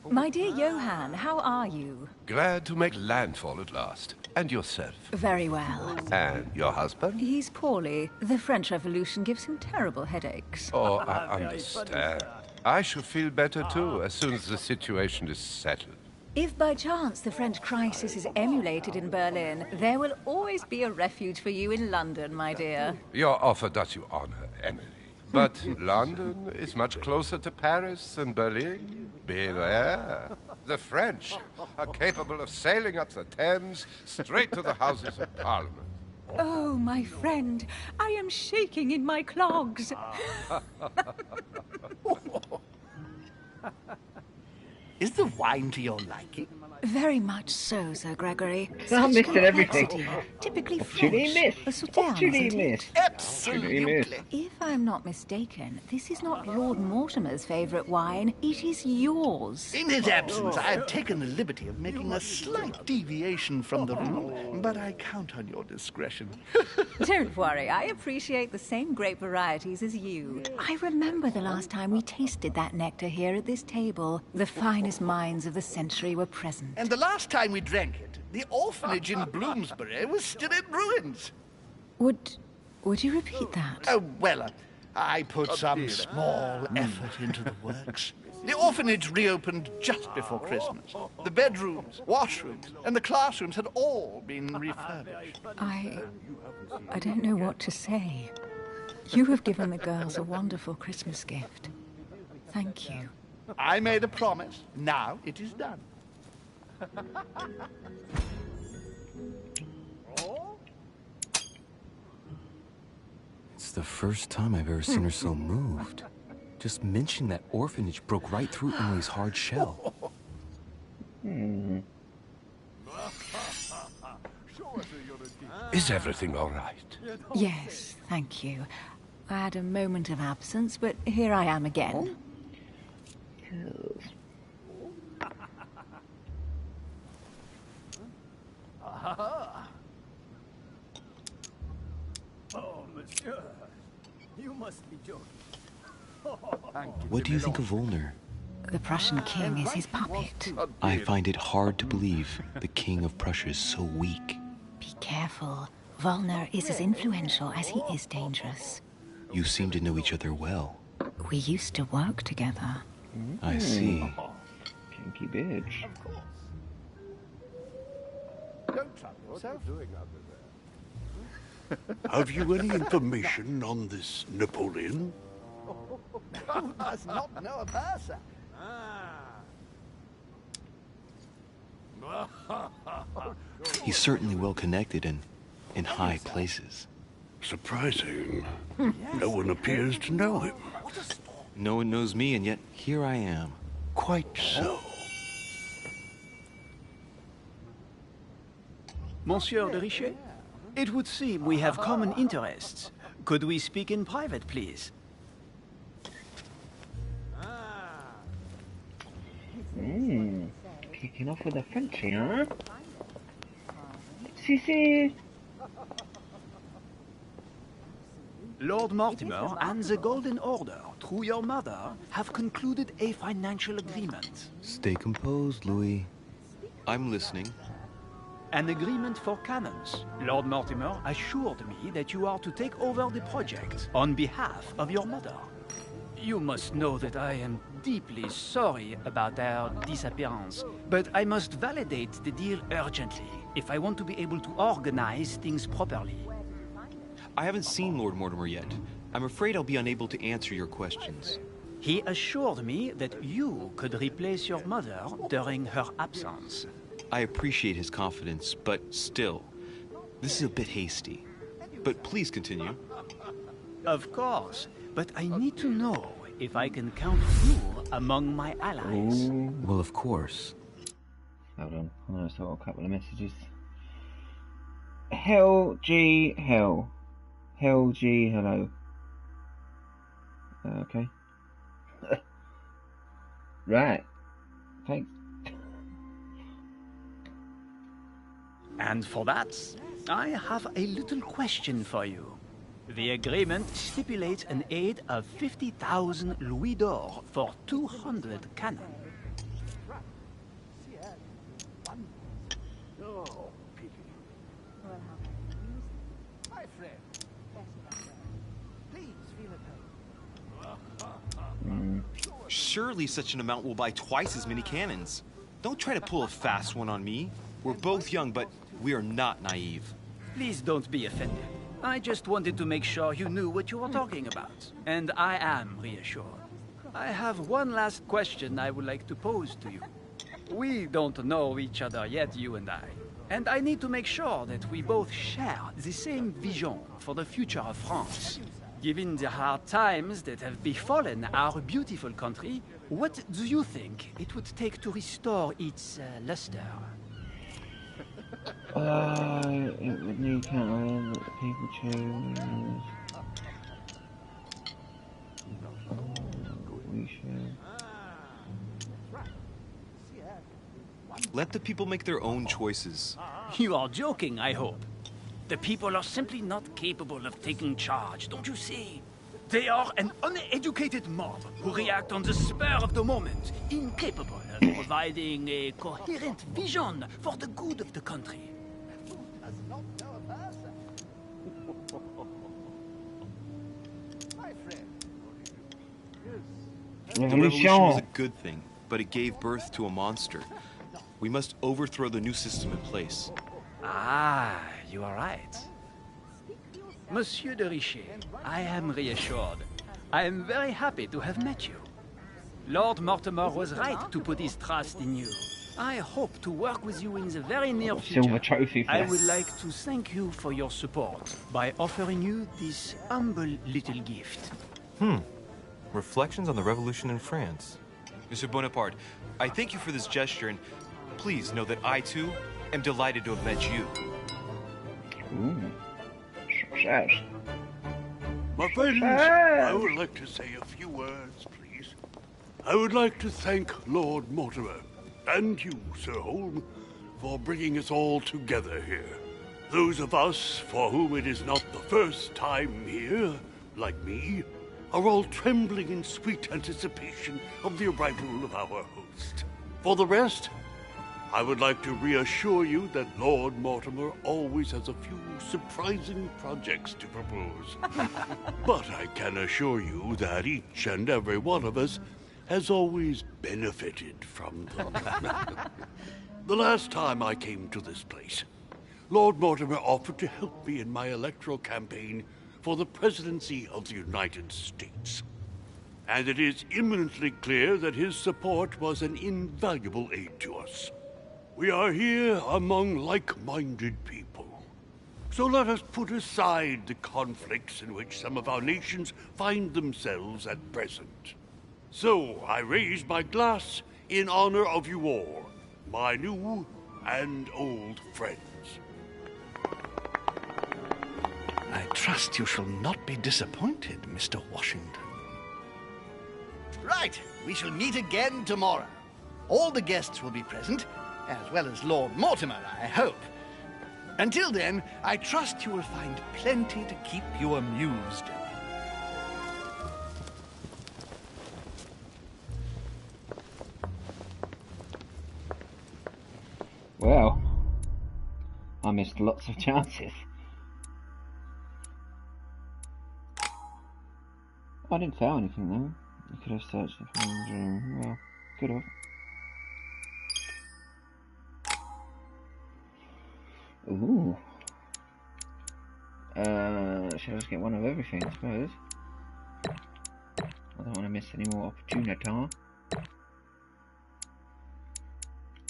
My dear Johann, how are you? Glad to make landfall at last. And yourself? Very well. And your husband? He's poorly. The French Revolution gives him terrible headaches. Oh, I understand. I shall feel better too, as soon as the situation is settled. If by chance the French crisis is emulated in Berlin, there will always be a refuge for you in London, my dear. Your offer does you honor, Emily. But London is much closer to Paris than Berlin. Beware. The French are capable of sailing up the Thames straight to the Houses of Parliament. Oh, my friend, I am shaking in my clogs. Is the wine to your liking? Very much so, Sir Gregory. I'm missing everything. Typically What should he French. miss? A What Sauternes, should he isn't it? miss? Absolutely. If I'm not mistaken, this is not Lord Mortimer's favourite wine. It is yours. In his absence, I have taken the liberty of making a slight deviation from the rule, but I count on your discretion. Don't worry, I appreciate the same grape varieties as you. I remember the last time we tasted that nectar here at this table. The finest minds of the century were present. And the last time we drank it, the orphanage in Bloomsbury was still in ruins. Would you repeat that? Oh, well, I put some small effort into the works. The orphanage reopened just before Christmas. The bedrooms, washrooms, and the classrooms had all been refurbished. I don't know what to say. You have given the girls a wonderful Christmas gift. Thank you. I made a promise. Now it is done. It's the first time I've ever seen her so moved. Just mentioning that orphanage broke right through Emily's hard shell. Is everything all right? Yes, thank you. I had a moment of absence, but here I am again. Oh, monsieur. You must be joking. What do you think of Wollner? The Prussian king is his puppet. I find it hard to believe the king of Prussia is so weak. Be careful. Wollner is as influential as he is dangerous. You seem to know each other well. We used to work together. I see. Kinky bitch. Don't trouble yourself. Have you any information on this Napoleon? Who does not know a Berser? He's certainly well connected and in high places. Surprising. No one appears to know him. No one knows me, and yet here I am. Quite so. Monsieur de Richet, it would seem we have common interests. Could we speak in private, please? Kicking off with a Frenchie, huh? See. Lord Mortimer and the Golden Order, through your mother, have concluded a financial agreement. Stay composed, Louis. I'm listening. An agreement for cannons. Lord Mortimer assured me that you are to take over the project on behalf of your mother. You must know that I am deeply sorry about their disappearance, but I must validate the deal urgently if I want to be able to organize things properly. I haven't seen Lord Mortimer yet. I'm afraid I'll be unable to answer your questions. He assured me that you could replace your mother during her absence. I appreciate his confidence, but still, this is a bit hasty. But please continue. Of course, but I need to know if I can count you among my allies. Ooh. Well, of course. Hold on, I'm gonna sort a couple of messages. Hell G hell. Hell G hello. Okay. Right. Thanks. And for that, I have a little question for you. The agreement stipulates an aid of 50,000 louis d'or for 200 cannon. Surely such an amount will buy twice as many cannons. Don't try to pull a fast one on me. We're both young, but we are not naive. Please don't be offended. I just wanted to make sure you knew what you were talking about. And I am reassured. I have one last question I would like to pose to you. We don't know each other yet, you and I. And I need to make sure that we both share the same vision for the future of France. Given the hard times that have befallen our beautiful country, what do you think it would take to restore its luster? It would need counter that people choose. We should. Let the people make their own choices. You are joking, I hope. The people are simply not capable of taking charge, don't you see? They are an uneducated mob who react on the spur of the moment, incapable of providing a coherent vision for the good of the country. The revolution was a good thing, but it gave birth to a monster. We must overthrow the new system in place. Ah, you are right. Monsieur de Richet, I am reassured. I am very happy to have met you. Lord Mortimer was right to put his trust in you. I hope to work with you in the very near future. Silver trophy for I this. would like to thank you for your support by offering you this humble little gift. Reflections on the Revolution in France. Monsieur Bonaparte, I thank you for this gesture, and please know that I, too, am delighted to have met you. Ooh. Success. My friends, I would like to say a few words, please. I would like to thank Lord Mortimer, and you, Sir Holm, for bringing us all together here. Those of us for whom it is not the first time here, like me, are all trembling in sweet anticipation of the arrival of our host. For the rest, I would like to reassure you that Lord Mortimer always has a few surprising projects to propose. But I can assure you that each and every one of us has always benefited from them. The last time I came to this place, Lord Mortimer offered to help me in my electoral campaign for the presidency of the United States. And it is imminently clear that his support was an invaluable aid to us. We are here among like-minded people. So let us put aside the conflicts in which some of our nations find themselves at present. So I raise my glass in honor of you all, my new and old friends. I trust you shall not be disappointed, Mr. Washington. Right, we shall meet again tomorrow. All the guests will be present, as well as Lord Mortimer, I hope. Until then, I trust you will find plenty to keep you amused. Well, I missed lots of chances. I didn't fail anything though. You could have searched it for well, could have. Ooh. Should I just get one of everything, I suppose? I don't want to miss any more opportunity.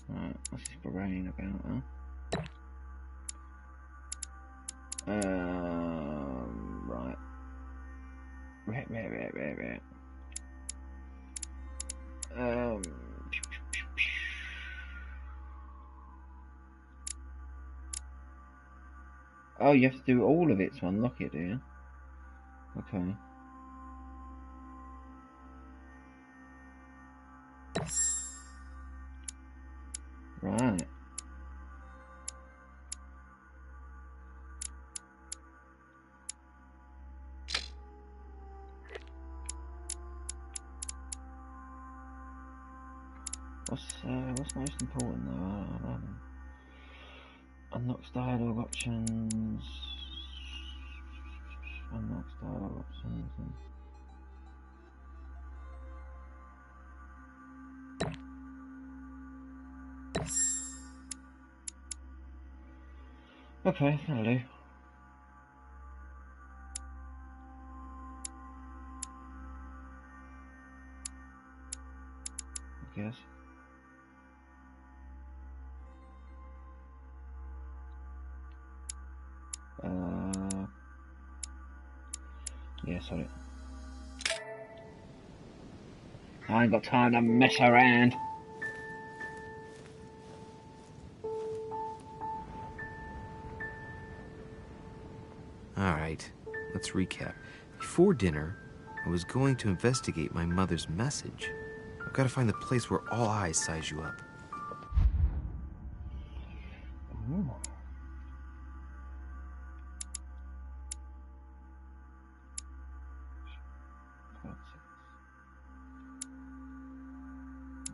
Right, what's this brain about, huh? Right. Right. Oh, you have to do all of it to unlock it, do you? Okay. Right. What's most important though? Unlocks dialogue options. Unlocks dialogue options. Okay, that'll do. I guess. Yeah, sorry. I ain't got time to mess around. Alright, let's recap. Before dinner, I was going to investigate my mother's message. I've got to find the place where all eyes size you up. Ooh.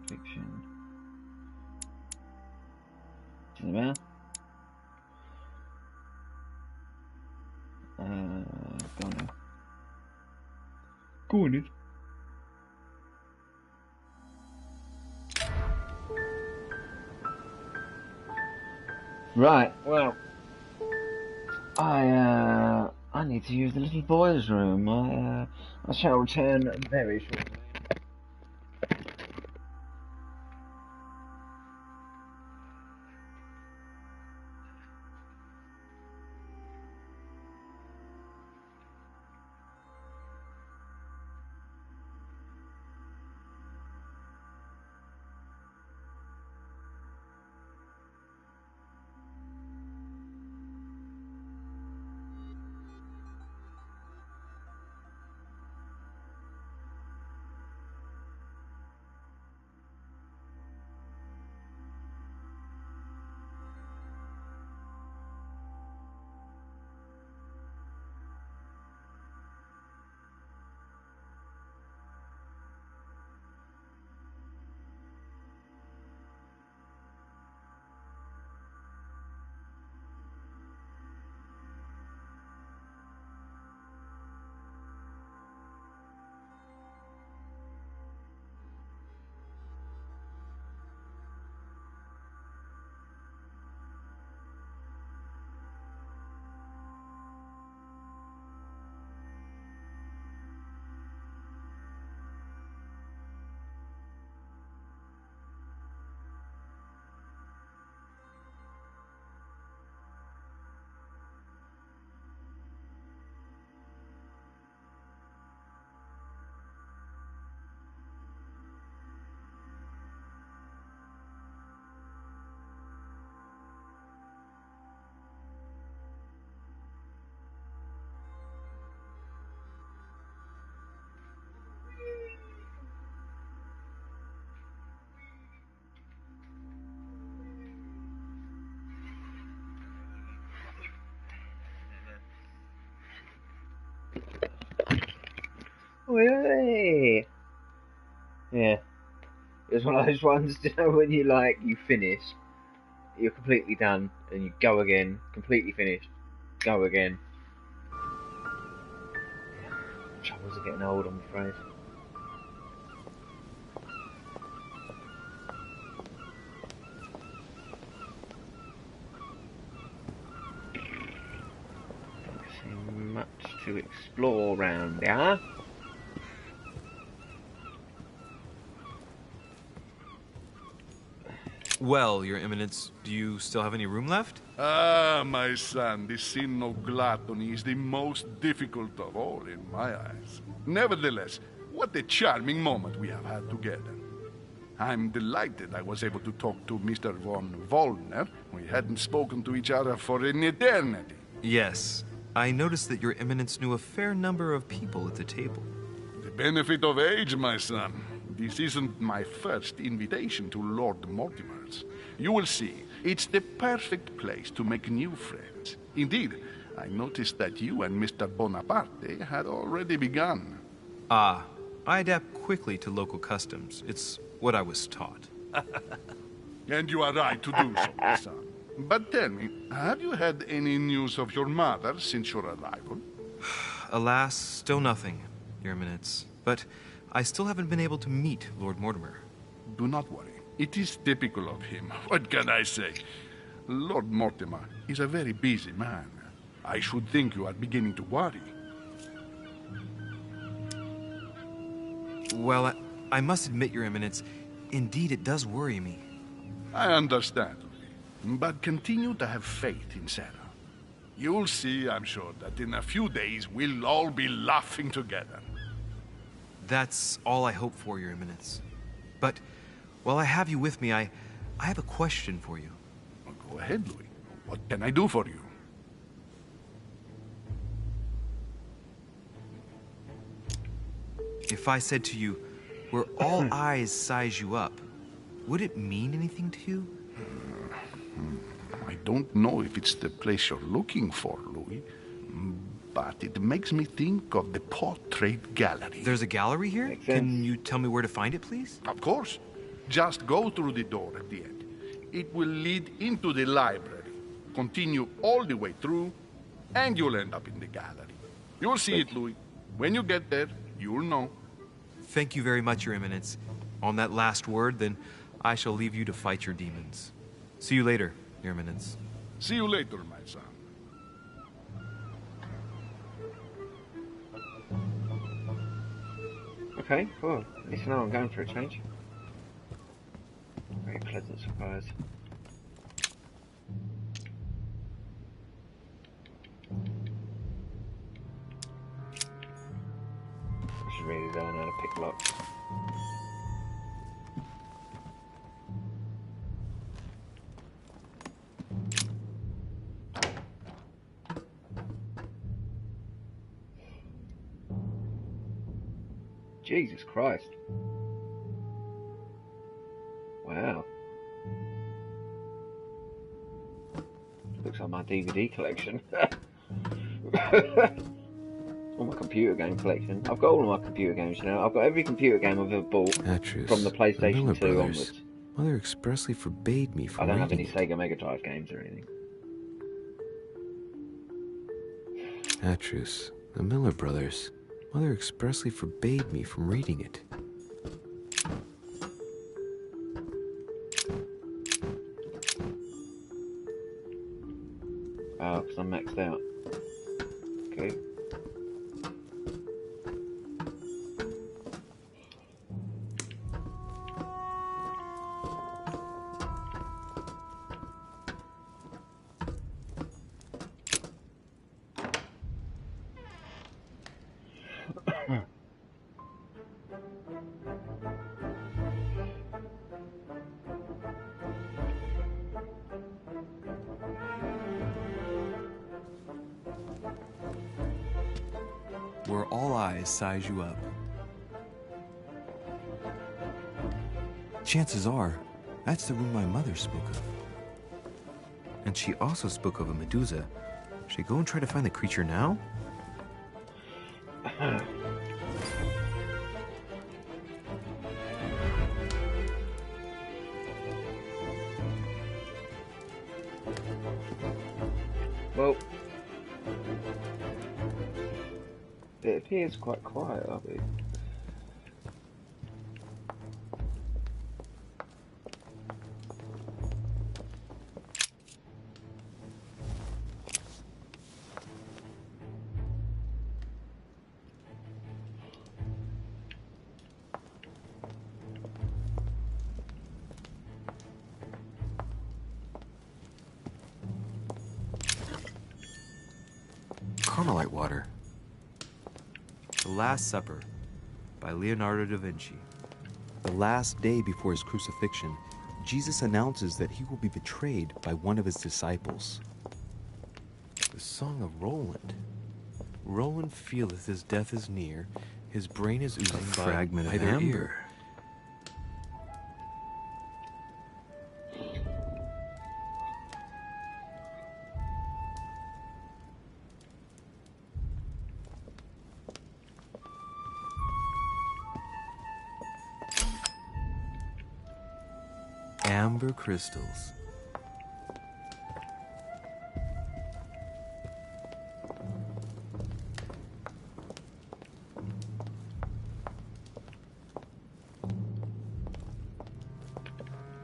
Fiction. Doesn't matter. Go now. Go on it. Right, well, I need to use the little boy's room. I shall return very shortly. Hey. Yeah. It's one of those ones, you know, when you finish, you're completely done, and you go again, completely finished, go again. Troubles are getting old, I'm afraid. Don't see much to explore around here. Well, Your Eminence, do you still have any room left? Ah, my son, the sin of gluttony is the most difficult of all in my eyes. Nevertheless, what a charming moment we have had together. I'm delighted I was able to talk to Mr. von Wollner. We hadn't spoken to each other for an eternity. Yes. I noticed that Your Eminence knew a fair number of people at the table. The benefit of age, my son. This isn't my first invitation to Lord Mortimer's. You will see, it's the perfect place to make new friends. Indeed, I noticed that you and Mr. Bonaparte had already begun. Ah, I adapt quickly to local customs. It's what I was taught. And you are right to do so, my son. But tell me, have you had any news of your mother since your arrival? Alas, still nothing, Your Eminence. But I still haven't been able to meet Lord Mortimer. Do not worry. It is typical of him. What can I say? Lord Mortimer is a very busy man. I should think you are beginning to worry. Well, I must admit, Your Eminence, indeed it does worry me. I understand. But continue to have faith in Sarah. You'll see, I'm sure, that in a few days we'll all be laughing together. That's all I hope for, Your Eminence. But while I have you with me, I have a question for you. Well, go ahead, Louis. What can I do for you? If I said to you, where all eyes size you up, would it mean anything to you? I don't know if it's the place you're looking for, Louis, but it makes me think of the Portrait Gallery. There's a gallery here? Can you tell me where to find it, please? Of course. Just go through the door at the end. It will lead into the library. Continue all the way through, and you'll end up in the gallery. You'll see it, Louis. When you get there, you'll know. Thank you very much, Your Eminence. On that last word, then, I shall leave you to fight your demons. See you later, Your Eminence. See you later, my son. Okay, cool. At least now I'm going for a change. Very pleasant surprise. I should really learn how to pick locks. Jesus Christ. Wow. Looks like my DVD collection. Or my computer game collection. I've got all of my computer games now. I've got every computer game I've ever bought from the PlayStation 2 onwards. Mother expressly forbade me from I don't have reading any Sega Mega Drive games or anything. Atrus, the Miller Brothers. Mother expressly forbade me from reading it. Oh, because I'm maxed out. Okay. Where all eyes size you up. Chances are, that's the room my mother spoke of. And she also spoke of a Medusa. Should I go and try to find the creature now? Well, it appears quite quiet, are we? Carmelite water. The Last Supper by Leonardo da Vinci. The last day before his crucifixion, Jesus announces that he will be betrayed by one of his disciples. The Song of Roland. Roland feeleth his death is near, his brain is oozing by fragment of either amber. ear. Amber crystals.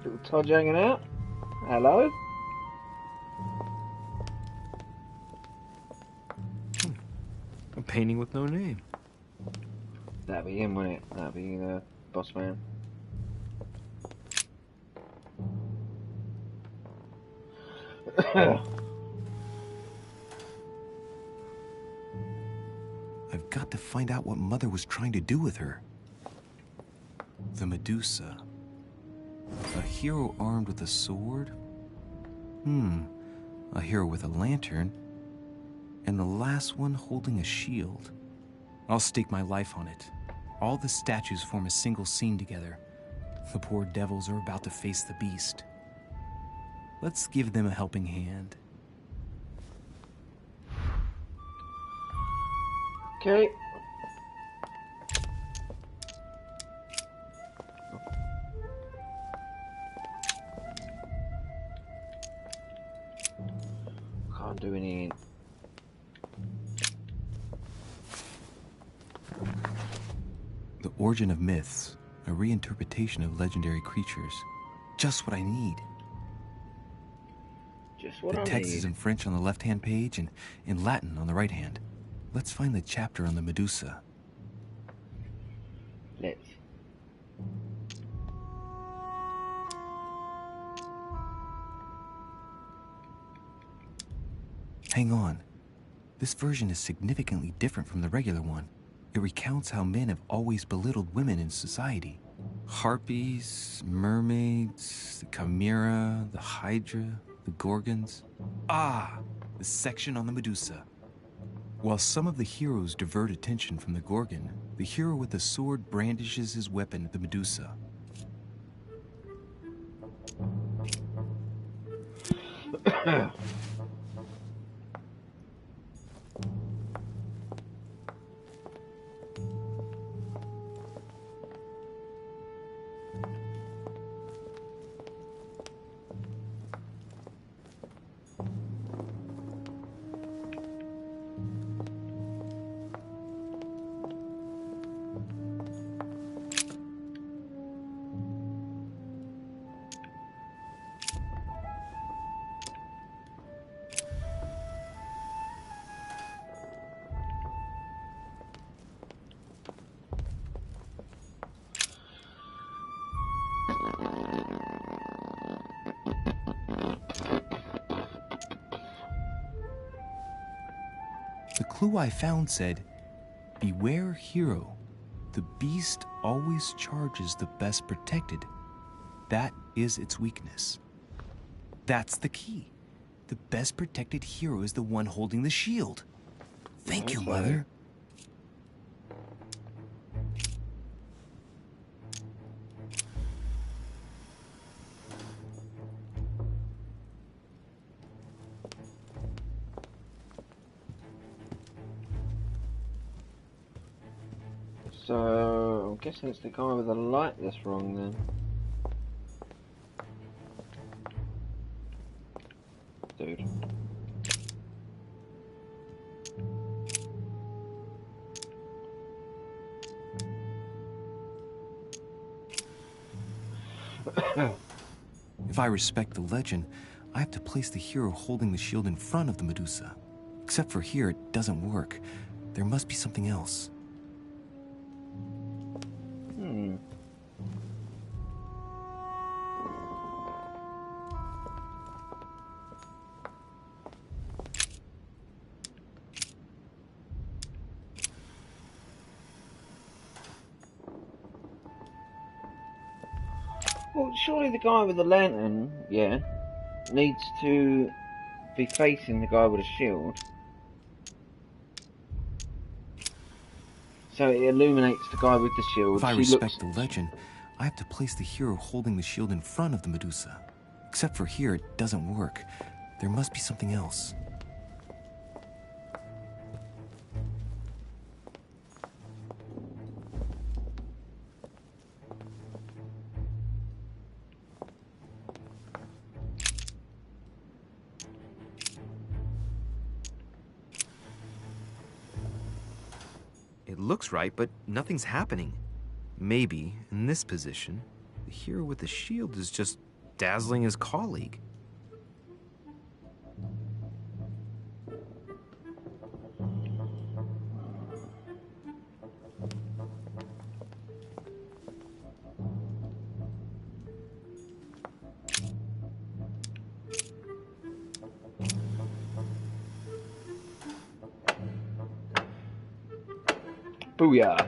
Little Todd hanging out. Hello. A painting with no name. That'd be him, wouldn't it? That'd be the boss man. I've got to find out what Mother was trying to do with her. The Medusa. A hero armed with a sword? A hero with a lantern? And the last one holding a shield. I'll stake my life on it. All the statues form a single scene together. The poor devils are about to face the beast. Let's give them a helping hand. Okay. Can't do any. The Origin of Myths, a reinterpretation of legendary creatures. Just what I need. Just what the I text need. is in French on the left-hand page and in Latin on the right hand. Let's find the chapter on the Medusa. Let's. Hang on. This version is significantly different from the regular one. It recounts how men have always belittled women in society. Harpies, mermaids, the chimera, the hydra, the gorgons. Ah, the section on the Medusa. While some of the heroes divert attention from the Gorgon, the hero with the sword brandishes his weapon at the Medusa. The clue I found said, "Beware hero. The beast always charges the best protected. That is its weakness." That's the key. The best protected hero is the one holding the shield. Thank you, Mother. So, I'm guessing it's the guy with the light that's wrong then. Dude. If I respect the legend, I have to place the hero holding the shield in front of the Medusa. Except for here, it doesn't work. There must be something else. Well, surely the guy with the lantern, yeah, needs to be facing the guy with a shield. So it illuminates the guy with the shield. If I respect the legend, I have to place the hero holding the shield in front of the Medusa. Except for here, it doesn't work. There must be something else. It looks right, but nothing's happening. Maybe, in this position, the hero with the shield is just dazzling his colleague. Booyah.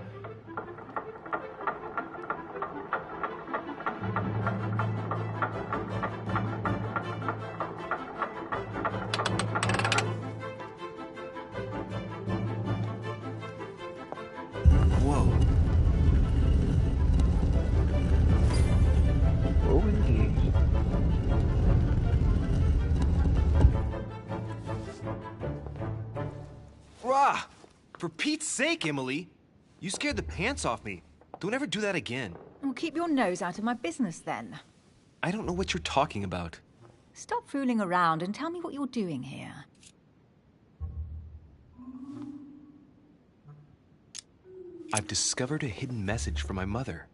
Whoa. Oh, indeed. Rah! For Pete's sake, Emily! You scared the pants off me. Don't ever do that again. Well, keep your nose out of my business then. I don't know what you're talking about. Stop fooling around and tell me what you're doing here. I've discovered a hidden message from my mother.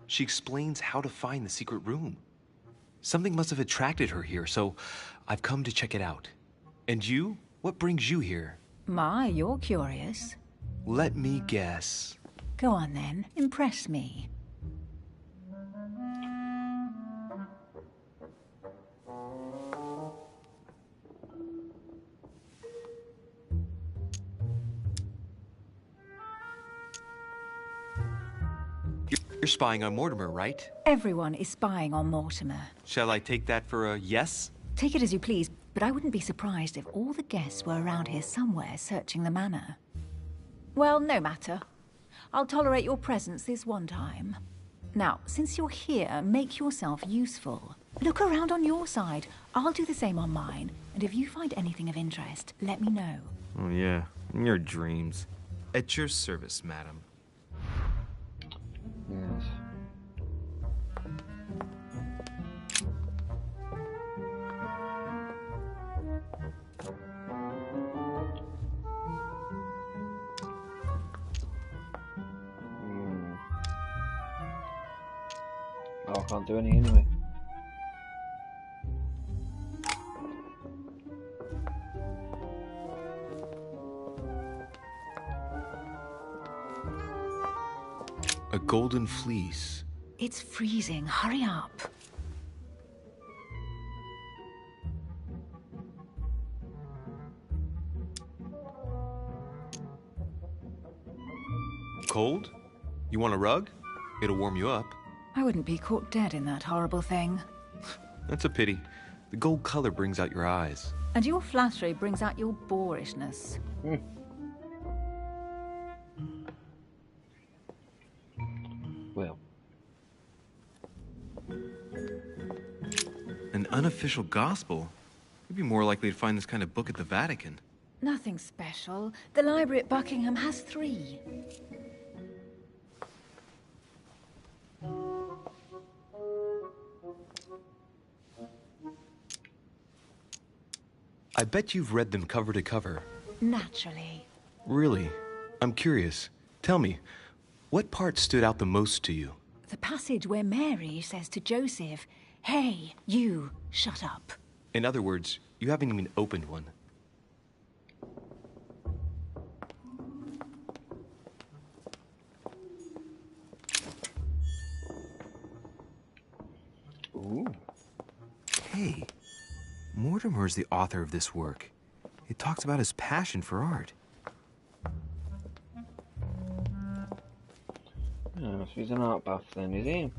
She explains how to find the secret room. Something must have attracted her here, so I've come to check it out. And you? What brings you here? My, you're curious. Let me guess. Go on then, impress me. You're spying on Mortimer, right? Everyone is spying on Mortimer. Shall I take that for a yes? Take it as you please, but I wouldn't be surprised if all the guests were around here somewhere searching the manor. Well, no matter. I'll tolerate your presence this one time. Now, since you're here, make yourself useful. Look around on your side. I'll do the same on mine. And if you find anything of interest, let me know. Oh yeah, in your dreams. At your service, madam. Yes. Oh, I can't do any anyway. A golden fleece. It's freezing. Hurry up. Cold? You want a rug? It'll warm you up. I wouldn't be caught dead in that horrible thing. That's a pity. The gold color brings out your eyes. And your flattery brings out your boorishness. Well. An unofficial gospel? You'd be more likely to find this kind of book at the Vatican. Nothing special. The library at Buckingham has 3. I bet you've read them cover to cover. Naturally. Really? I'm curious. Tell me, what part stood out the most to you? The passage where Mary says to Joseph, "Hey, you, shut up." In other words, you haven't even opened one. Ooh. Hey, Mortimer's the author of this work. It talks about his passion for art. Oh, so he's an art buff then, is he?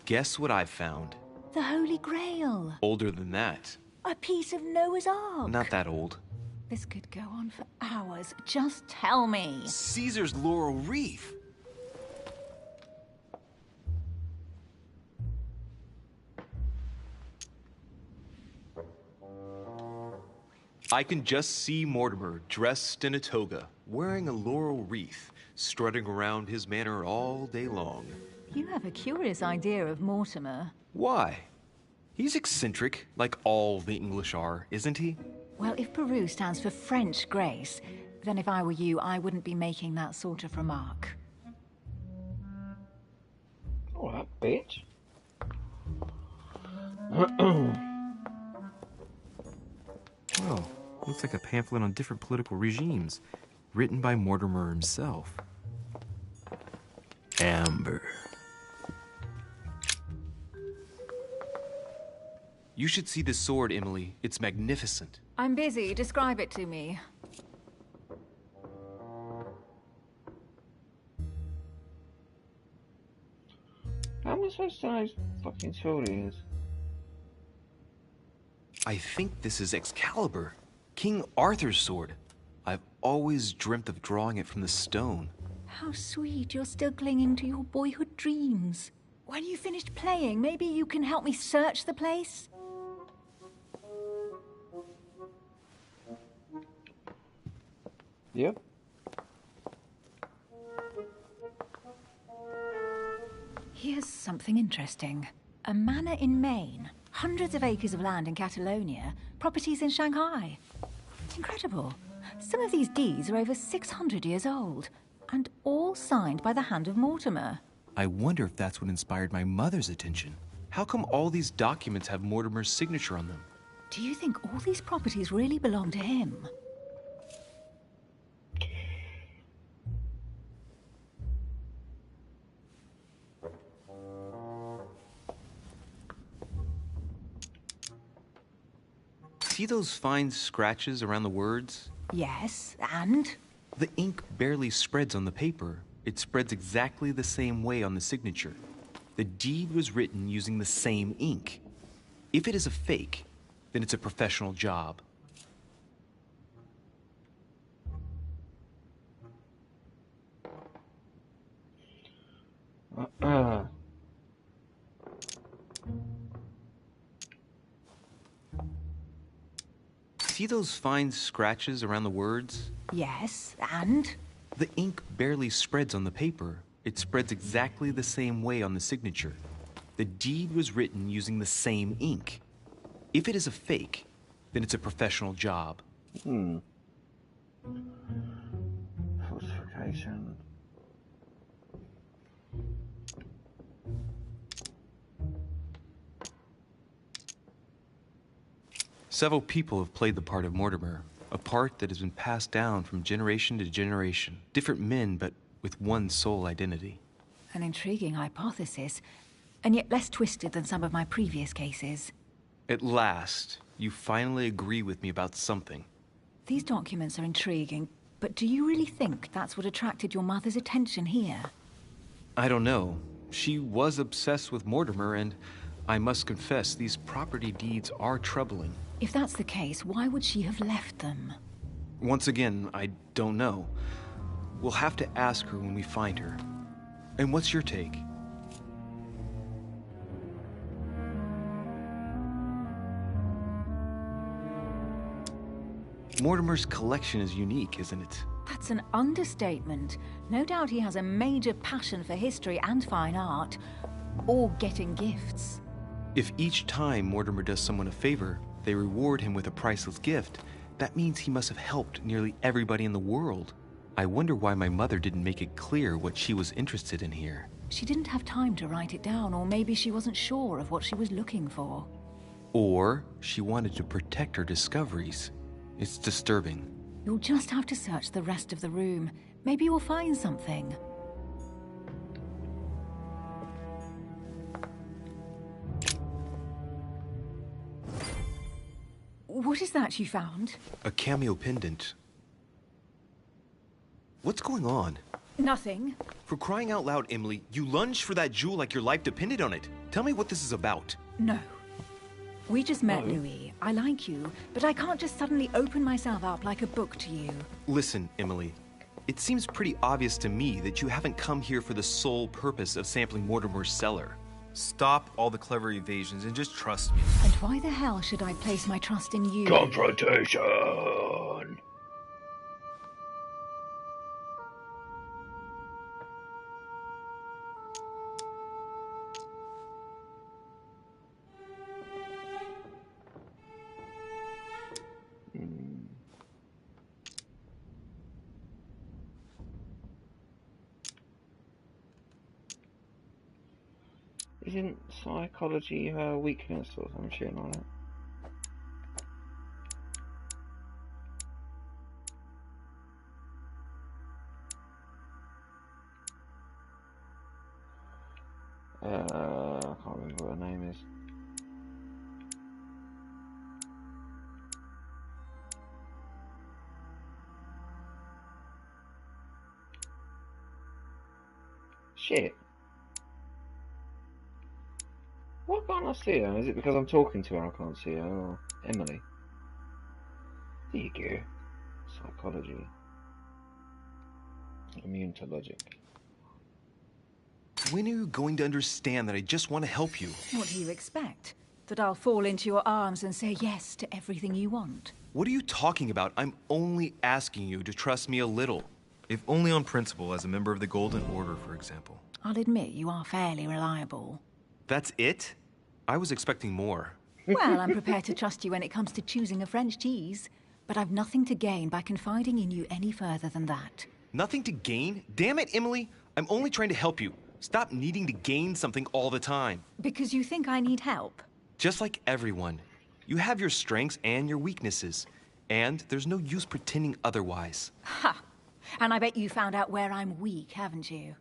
Guess what I've found? The Holy Grail. Older than that. A piece of Noah's Ark. Not that old. This could go on for hours. Just tell me. Caesar's laurel wreath. I can just see Mortimer dressed in a toga, wearing a laurel wreath, strutting around his manor all day long. You have a curious idea of Mortimer. Why? He's eccentric, like all the English are, isn't he? Well, if Peru stands for French grace, then if I were you, I wouldn't be making that sort of remark. Alright, bitch. Oh, looks like a pamphlet on different political regimes, written by Mortimer himself. Amber. You should see this sword, Emily. It's magnificent. I'm busy. Describe it to me. How am I supposed to know whose fucking sword it is? I think this is Excalibur, King Arthur's sword. I've always dreamt of drawing it from the stone. How sweet. You're still clinging to your boyhood dreams. When you finished playing, maybe you can help me search the place? Yep. Here's something interesting. A manor in Maine, hundreds of acres of land in Catalonia, properties in Shanghai. Incredible. Some of these deeds are over 600 years old, and all signed by the hand of Mortimer. I wonder if that's what inspired my mother's attention. How come all these documents have Mortimer's signature on them? Do you think all these properties really belong to him? See those fine scratches around the words? Yes, and? The ink barely spreads on the paper. It spreads exactly the same way on the signature. The deed was written using the same ink. If it is a fake, then it's a professional job. See those fine scratches around the words? Yes, and? The ink barely spreads on the paper. It spreads exactly the same way on the signature. The deed was written using the same ink. If it is a fake, then it's a professional job. Falsification. Several people have played the part of Mortimer, a part that has been passed down from generation to generation. Different men, but with one sole identity. An intriguing hypothesis, and yet less twisted than some of my previous cases. At last, you finally agree with me about something. These documents are intriguing, but do you really think that's what attracted your mother's attention here? I don't know. She was obsessed with Mortimer, and I must confess, these property deeds are troubling. If that's the case, why would she have left them? Once again, I don't know. We'll have to ask her when we find her. And what's your take? Mortimer's collection is unique, isn't it? That's an understatement. No doubt he has a major passion for history and fine art, or getting gifts. If each time Mortimer does someone a favor, they reward him with a priceless gift, that means he must have helped nearly everybody in the world. I wonder why my mother didn't make it clear what she was interested in here. She didn't have time to write it down, or maybe she wasn't sure of what she was looking for. Or she wanted to protect her discoveries. It's disturbing. You'll just have to search the rest of the room. Maybe you'll find something. What is that you found? A cameo pendant. What's going on? Nothing. For crying out loud, Emily, you lunged for that jewel like your life depended on it. Tell me what this is about. No. We just met, Louis. I like you, but I can't just suddenly open myself up like a book to you. Listen, Emily. It seems pretty obvious to me that you haven't come here for the sole purpose of sampling Mortimer's cellar. Stop all the clever evasions and just trust me. And why the hell should I place my trust in you? Confrontation! Isn't psychology her weakness or some shit like that? I can't remember what her name is. Shit. Why can't I see her? Is it because I'm talking to her I can't see her? Or Emily? There you go. Psychology. Immune to logic. When are you going to understand that I just want to help you? What do you expect? That I'll fall into your arms and say yes to everything you want? What are you talking about? I'm only asking you to trust me a little. If only on principle, as a member of the Golden Order, for example. I'll admit you are fairly reliable. That's it? I was expecting more. Well, I'm prepared to trust you when it comes to choosing a French cheese, but I've nothing to gain by confiding in you any further than that. Nothing to gain? Damn it, Emily! I'm only trying to help you. Stop needing to gain something all the time. Because you think I need help? Just like everyone. You have your strengths and your weaknesses. And there's no use pretending otherwise. Ha! And I bet you found out where I'm weak, haven't you?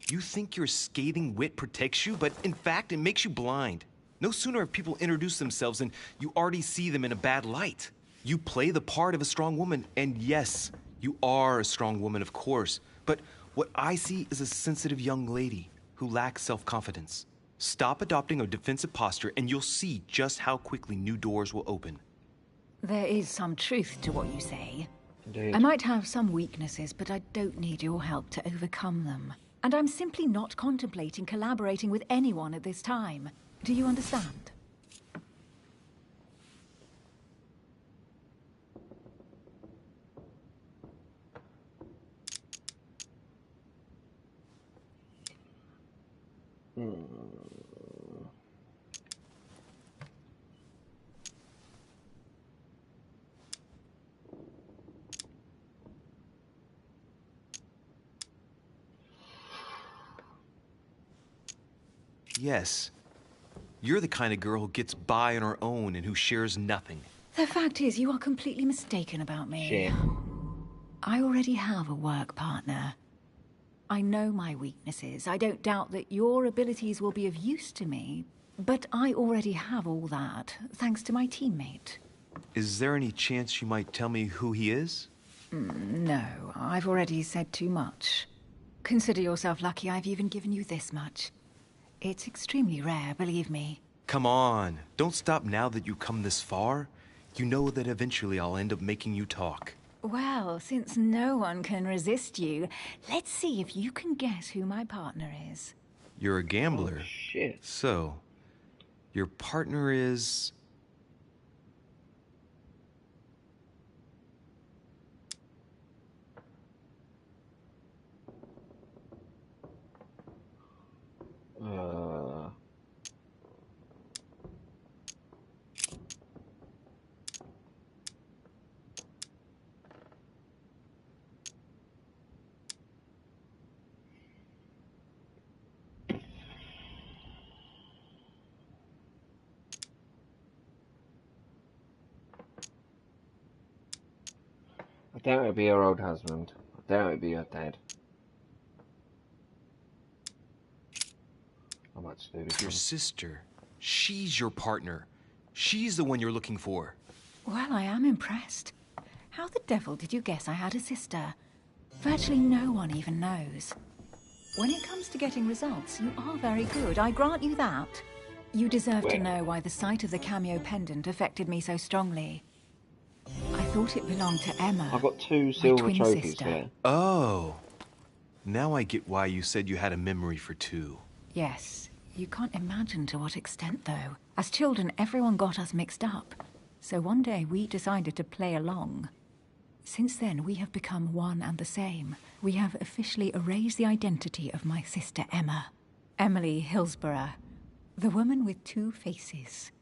You think your scathing wit protects you, but in fact, it makes you blind. No sooner have people introduced themselves than you already see them in a bad light. You play the part of a strong woman, and yes, you are a strong woman, of course. But what I see is a sensitive young lady who lacks self-confidence. Stop adopting a defensive posture, and you'll see just how quickly new doors will open. There is some truth to what you say. Indeed. I might have some weaknesses, but I don't need your help to overcome them. And I'm simply not contemplating collaborating with anyone at this time. Do you understand? Yes. You're the kind of girl who gets by on her own and who shares nothing. The fact is, you are completely mistaken about me. Shit. I already have a work partner. I know my weaknesses. I don't doubt that your abilities will be of use to me. But I already have all that, thanks to my teammate. Is there any chance you might tell me who he is? No, I've already said too much. Consider yourself lucky I've even given you this much. It's extremely rare, believe me. Come on, don't stop now that you've come this far. You know that eventually I'll end up making you talk. Well, since no one can resist you, let's see if you can guess who my partner is. You're a gambler. Oh, shit. So, your partner is... I doubt it'd be her old husband. I doubt it'd be her dad. I might just do this Your one. sister. She's your partner. She's the one you're looking for. Well, I am impressed. How the devil did you guess I had a sister? Virtually no one even knows. When it comes to getting results, you are very good, I grant you that. You deserve to know why the sight of the cameo pendant affected me so strongly. I thought it belonged to Emma. I've got 2 silver trophies sister. here. Oh. Now I get why you said you had a memory for 2. Yes. You can't imagine to what extent, though. As children, everyone got us mixed up. So one day we decided to play along. Since then, we have become one and the same. We have officially erased the identity of my sister Emma. Emily Hillsborough. The woman with 2 faces.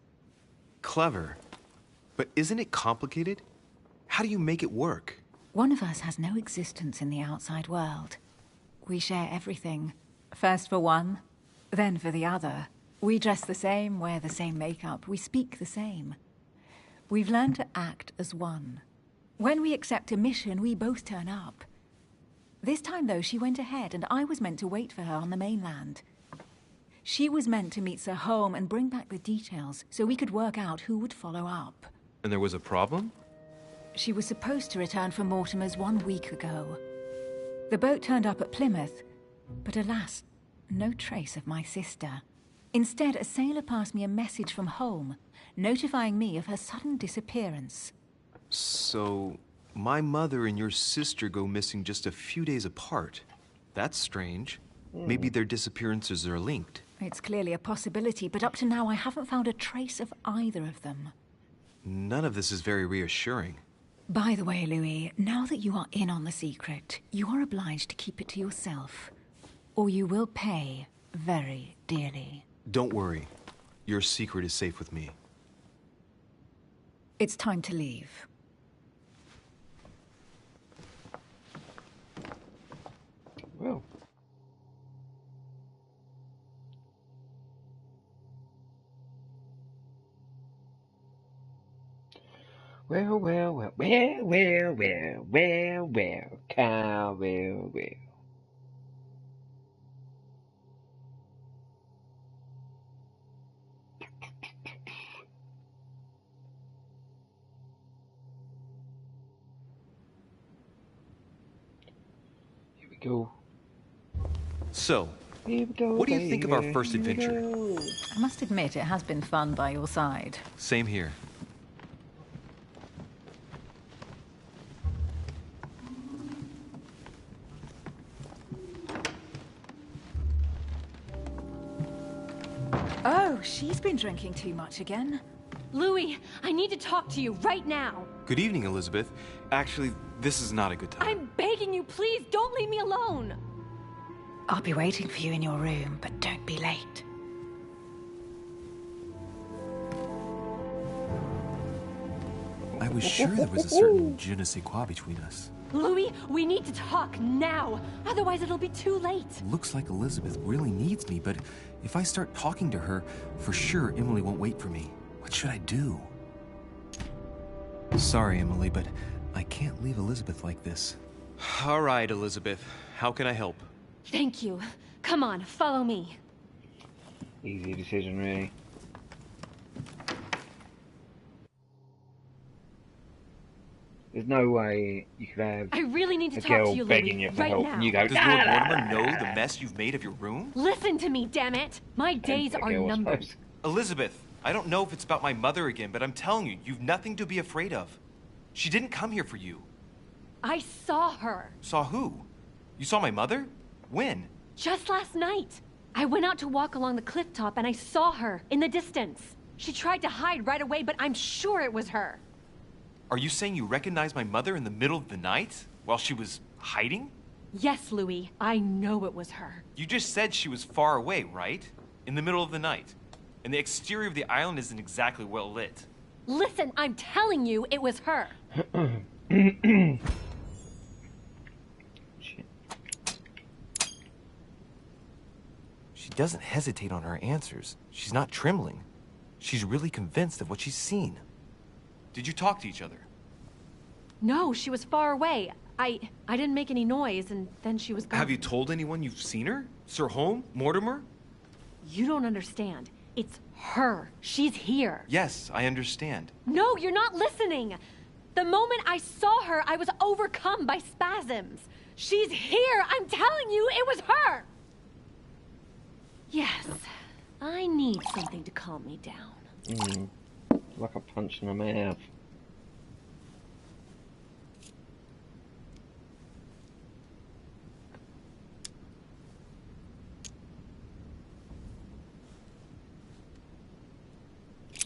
Clever. But isn't it complicated? How do you make it work? One of us has no existence in the outside world. We share everything. First for one, then for the other. We dress the same, wear the same makeup, we speak the same. We've learned to act as one. When we accept a mission, we both turn up. This time, though, she went ahead, and I was meant to wait for her on the mainland. She was meant to meet Sir Home and bring back the details, so we could work out who would follow up. And there was a problem? She was supposed to return from Mortimer's 1 week ago. The boat turned up at Plymouth, but alas, no trace of my sister. Instead, a sailor passed me a message from home, notifying me of her sudden disappearance. So, my mother and your sister go missing just a few days apart. That's strange. Maybe their disappearances are linked. It's clearly a possibility, but up to now I haven't found a trace of either of them. None of this is very reassuring. By the way, Louis, now that you are in on the secret, you are obliged to keep it to yourself, or you will pay very dearly. Don't worry. Your secret is safe with me. It's time to leave. Well. Well, cow, well. Here we go. So, what do you think of our first adventure? I must admit, it has been fun by your side. Same here. Oh, she's been drinking too much again. Louis, I need to talk to you right now. Good evening, Elizabeth. Actually, this is not a good time. I'm begging you, please, don't leave me alone. I'll be waiting for you in your room, but don't be late. I was sure there was a certain je ne sais quoi between us. Louis, we need to talk now. Otherwise, it'll be too late. Looks like Elizabeth really needs me, but if I start talking to her, for sure Emily won't wait for me. What should I do? Sorry, Emily, but I can't leave Elizabeth like this. All right, Elizabeth. How can I help? Thank you. Come on, follow me. Easy decision, really. There's no way you could have I really need to a talk girl to you, begging Louis, you for right help, now. and you go, Does Lord Mortimer know the mess you've made of your room? Listen to me, damn it. My days are numbered. Elizabeth, I don't know if it's about my mother again, but I'm telling you, you've nothing to be afraid of. She didn't come here for you. I saw her. Saw who? You saw my mother? When? Just last night. I went out to walk along the cliff top and I saw her in the distance. She tried to hide right away, but I'm sure it was her. Are you saying you recognized my mother in the middle of the night while she was hiding? Yes, Louis. I know it was her. You just said she was far away, right? In the middle of the night. And the exterior of the island isn't exactly well lit. Listen, I'm telling you it was her. She doesn't hesitate on her answers. She's not trembling. She's really convinced of what she's seen. Did you talk to each other? No, she was far away. I didn't make any noise, and then she was gone. Have you told anyone you've seen her? Sir Home? Mortimer? You don't understand. It's her. She's here. Yes, I understand. No, you're not listening. The moment I saw her, I was overcome by spasms. She's here. I'm telling you, it was her. Yes, I need something to calm me down. Like a punch in the mouth.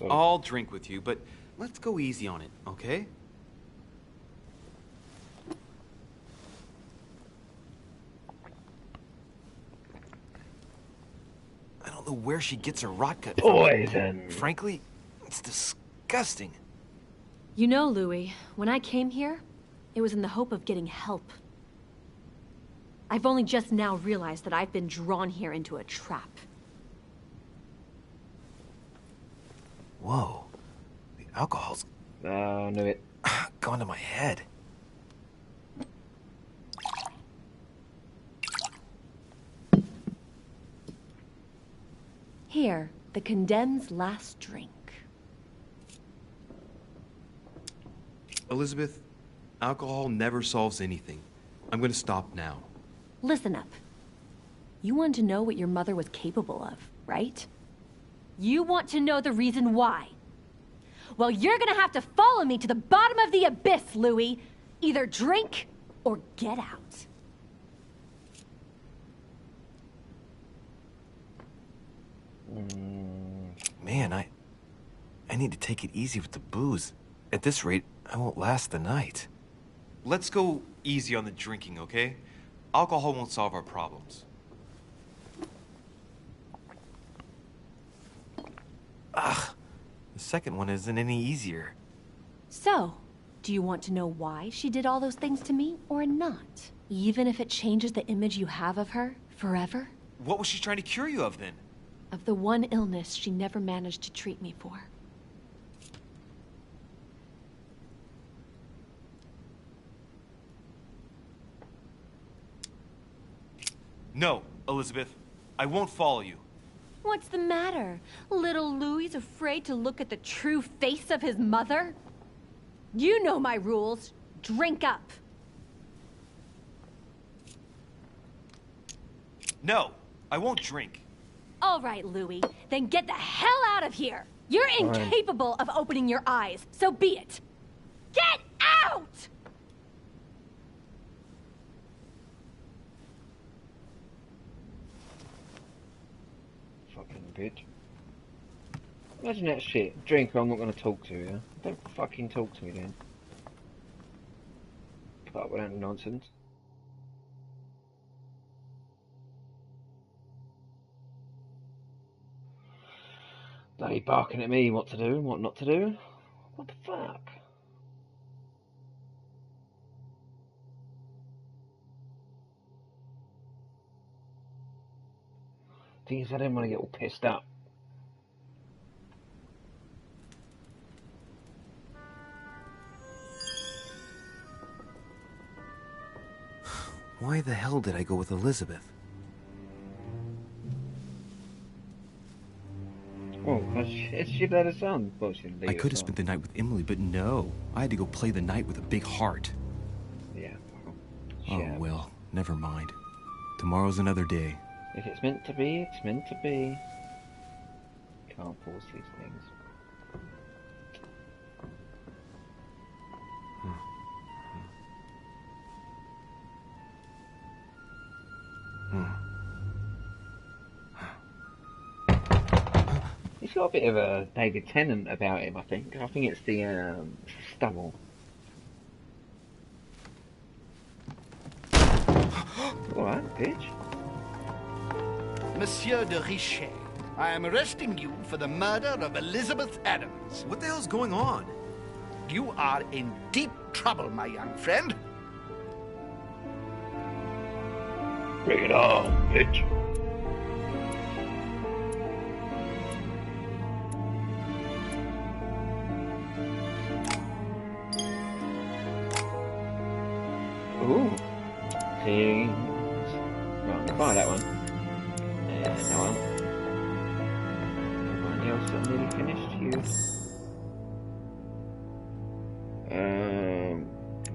I'll drink with you, but let's go easy on it, okay? I don't know where she gets her rot gut from. Poison! Frankly, it's disgusting. You know, Louis, when I came here, it was in the hope of getting help. I've only just now realized that I've been drawn here into a trap. Whoa. The alcohol's... I knew it. Gone to my head. Here, the condemned's last drink. Elizabeth, alcohol never solves anything. I'm gonna stop now. Listen up. You want to know what your mother was capable of, right? You want to know the reason why. Well, you're gonna have to follow me to the bottom of the abyss, Louis. Either drink or get out. Man, I need to take it easy with the booze. At this rate, I won't last the night. Let's go easy on the drinking, okay? Alcohol won't solve our problems. Ugh, the second one isn't any easier. So, do you want to know why she did all those things to me or not? Even if it changes the image you have of her forever? What was she trying to cure you of then? Of the one illness she never managed to treat me for. No, Elizabeth. I won't follow you. What's the matter? Little Louis's afraid to look at the true face of his mother? You know my rules. Drink up. No, I won't drink. All right, Louis. Then get the hell out of here. You're incapable of opening your eyes, so be it. Get out! Fucking bitch. Imagine that shit. Drink or I'm not going to talk to you. Don't fucking talk to me then. Put up with that nonsense. Bloody barking at me what to do and what not to do. What the fuck? Thing is, I didn't want to get all pissed up. Why the hell did I go with Elizabeth? Oh, she let us on. Well, I could have spent the night with Emily, but no. I had to go play the night with a big heart. Yeah. Oh, well, never mind. Tomorrow's another day. If it's meant to be, it's meant to be. Can't force these things. He's got a bit of a David Tennant about him, I think. I think it's the stubble. Alright, bitch. Monsieur de Richet, I am arresting you for the murder of Elizabeth Adams. What the hell's going on? You are in deep trouble, my young friend. Bring it on, bitch. Ooh. Things. Right, buy that one. And that one. else that nearly finished? You.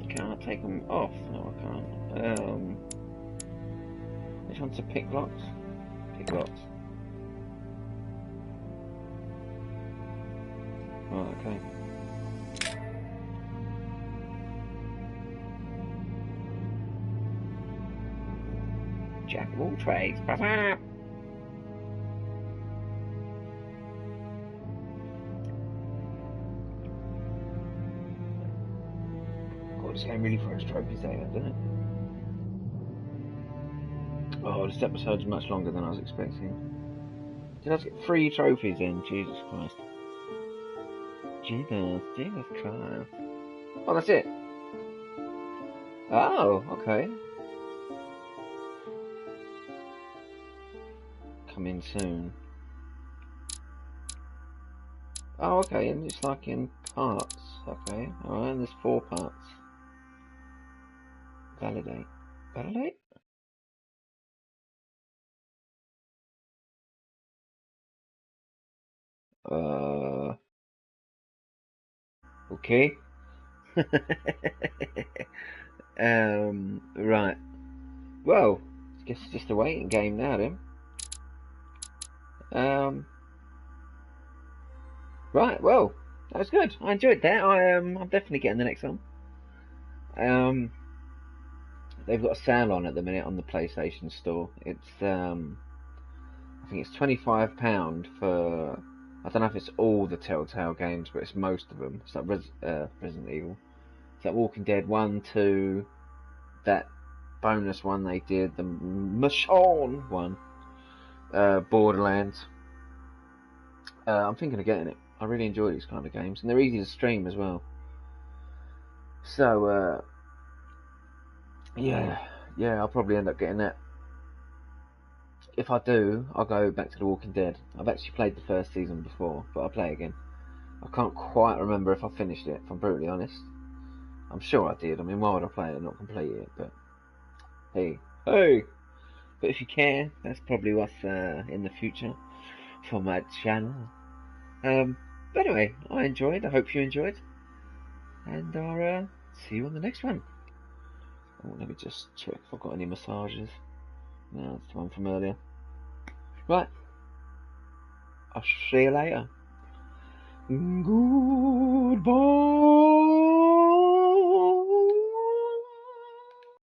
Can I take them off? No, I can't. Which one's a pick locks? Pick locks. Right, okay. Jack of all trades. God, this game really throws trophies out, doesn't it? Oh, this episode's much longer than I was expecting. Did I get 3 trophies in? Jesus Christ. Jesus Christ. Oh, that's it. Oh, okay. Come in soon. Oh, okay, and it's like in parts. Okay, alright, and there's 4 parts. Validate. Validate? Okay. Right. Well, I guess it's just a waiting game now then. Right, well, that was good. I enjoyed that. I'm definitely getting the next one. They've got a sale on at the minute on the PlayStation Store. It's I think it's £25 for, I don't know if it's all the Telltale games, but it's most of them. It's like Resident Evil. It's like Walking Dead 1, 2, that bonus one they did, the Michonne one, Borderlands. I'm thinking of getting it. I really enjoy these kind of games, and they're easy to stream as well. So, yeah, I'll probably end up getting that. If I do, I'll go back to The Walking Dead. I've actually played the first season before, but I'll play it again. I can't quite remember if I finished it, if I'm brutally honest. I'm sure I did. I mean, why would I play it and not complete it? But hey. But if you care, that's probably what's in the future for my channel. But anyway, I enjoyed. I hope you enjoyed. And I'll see you on the next one. Oh, let me just check if I've got any massages. No, it's the one from earlier. Right. I'll see you later. Goodbye.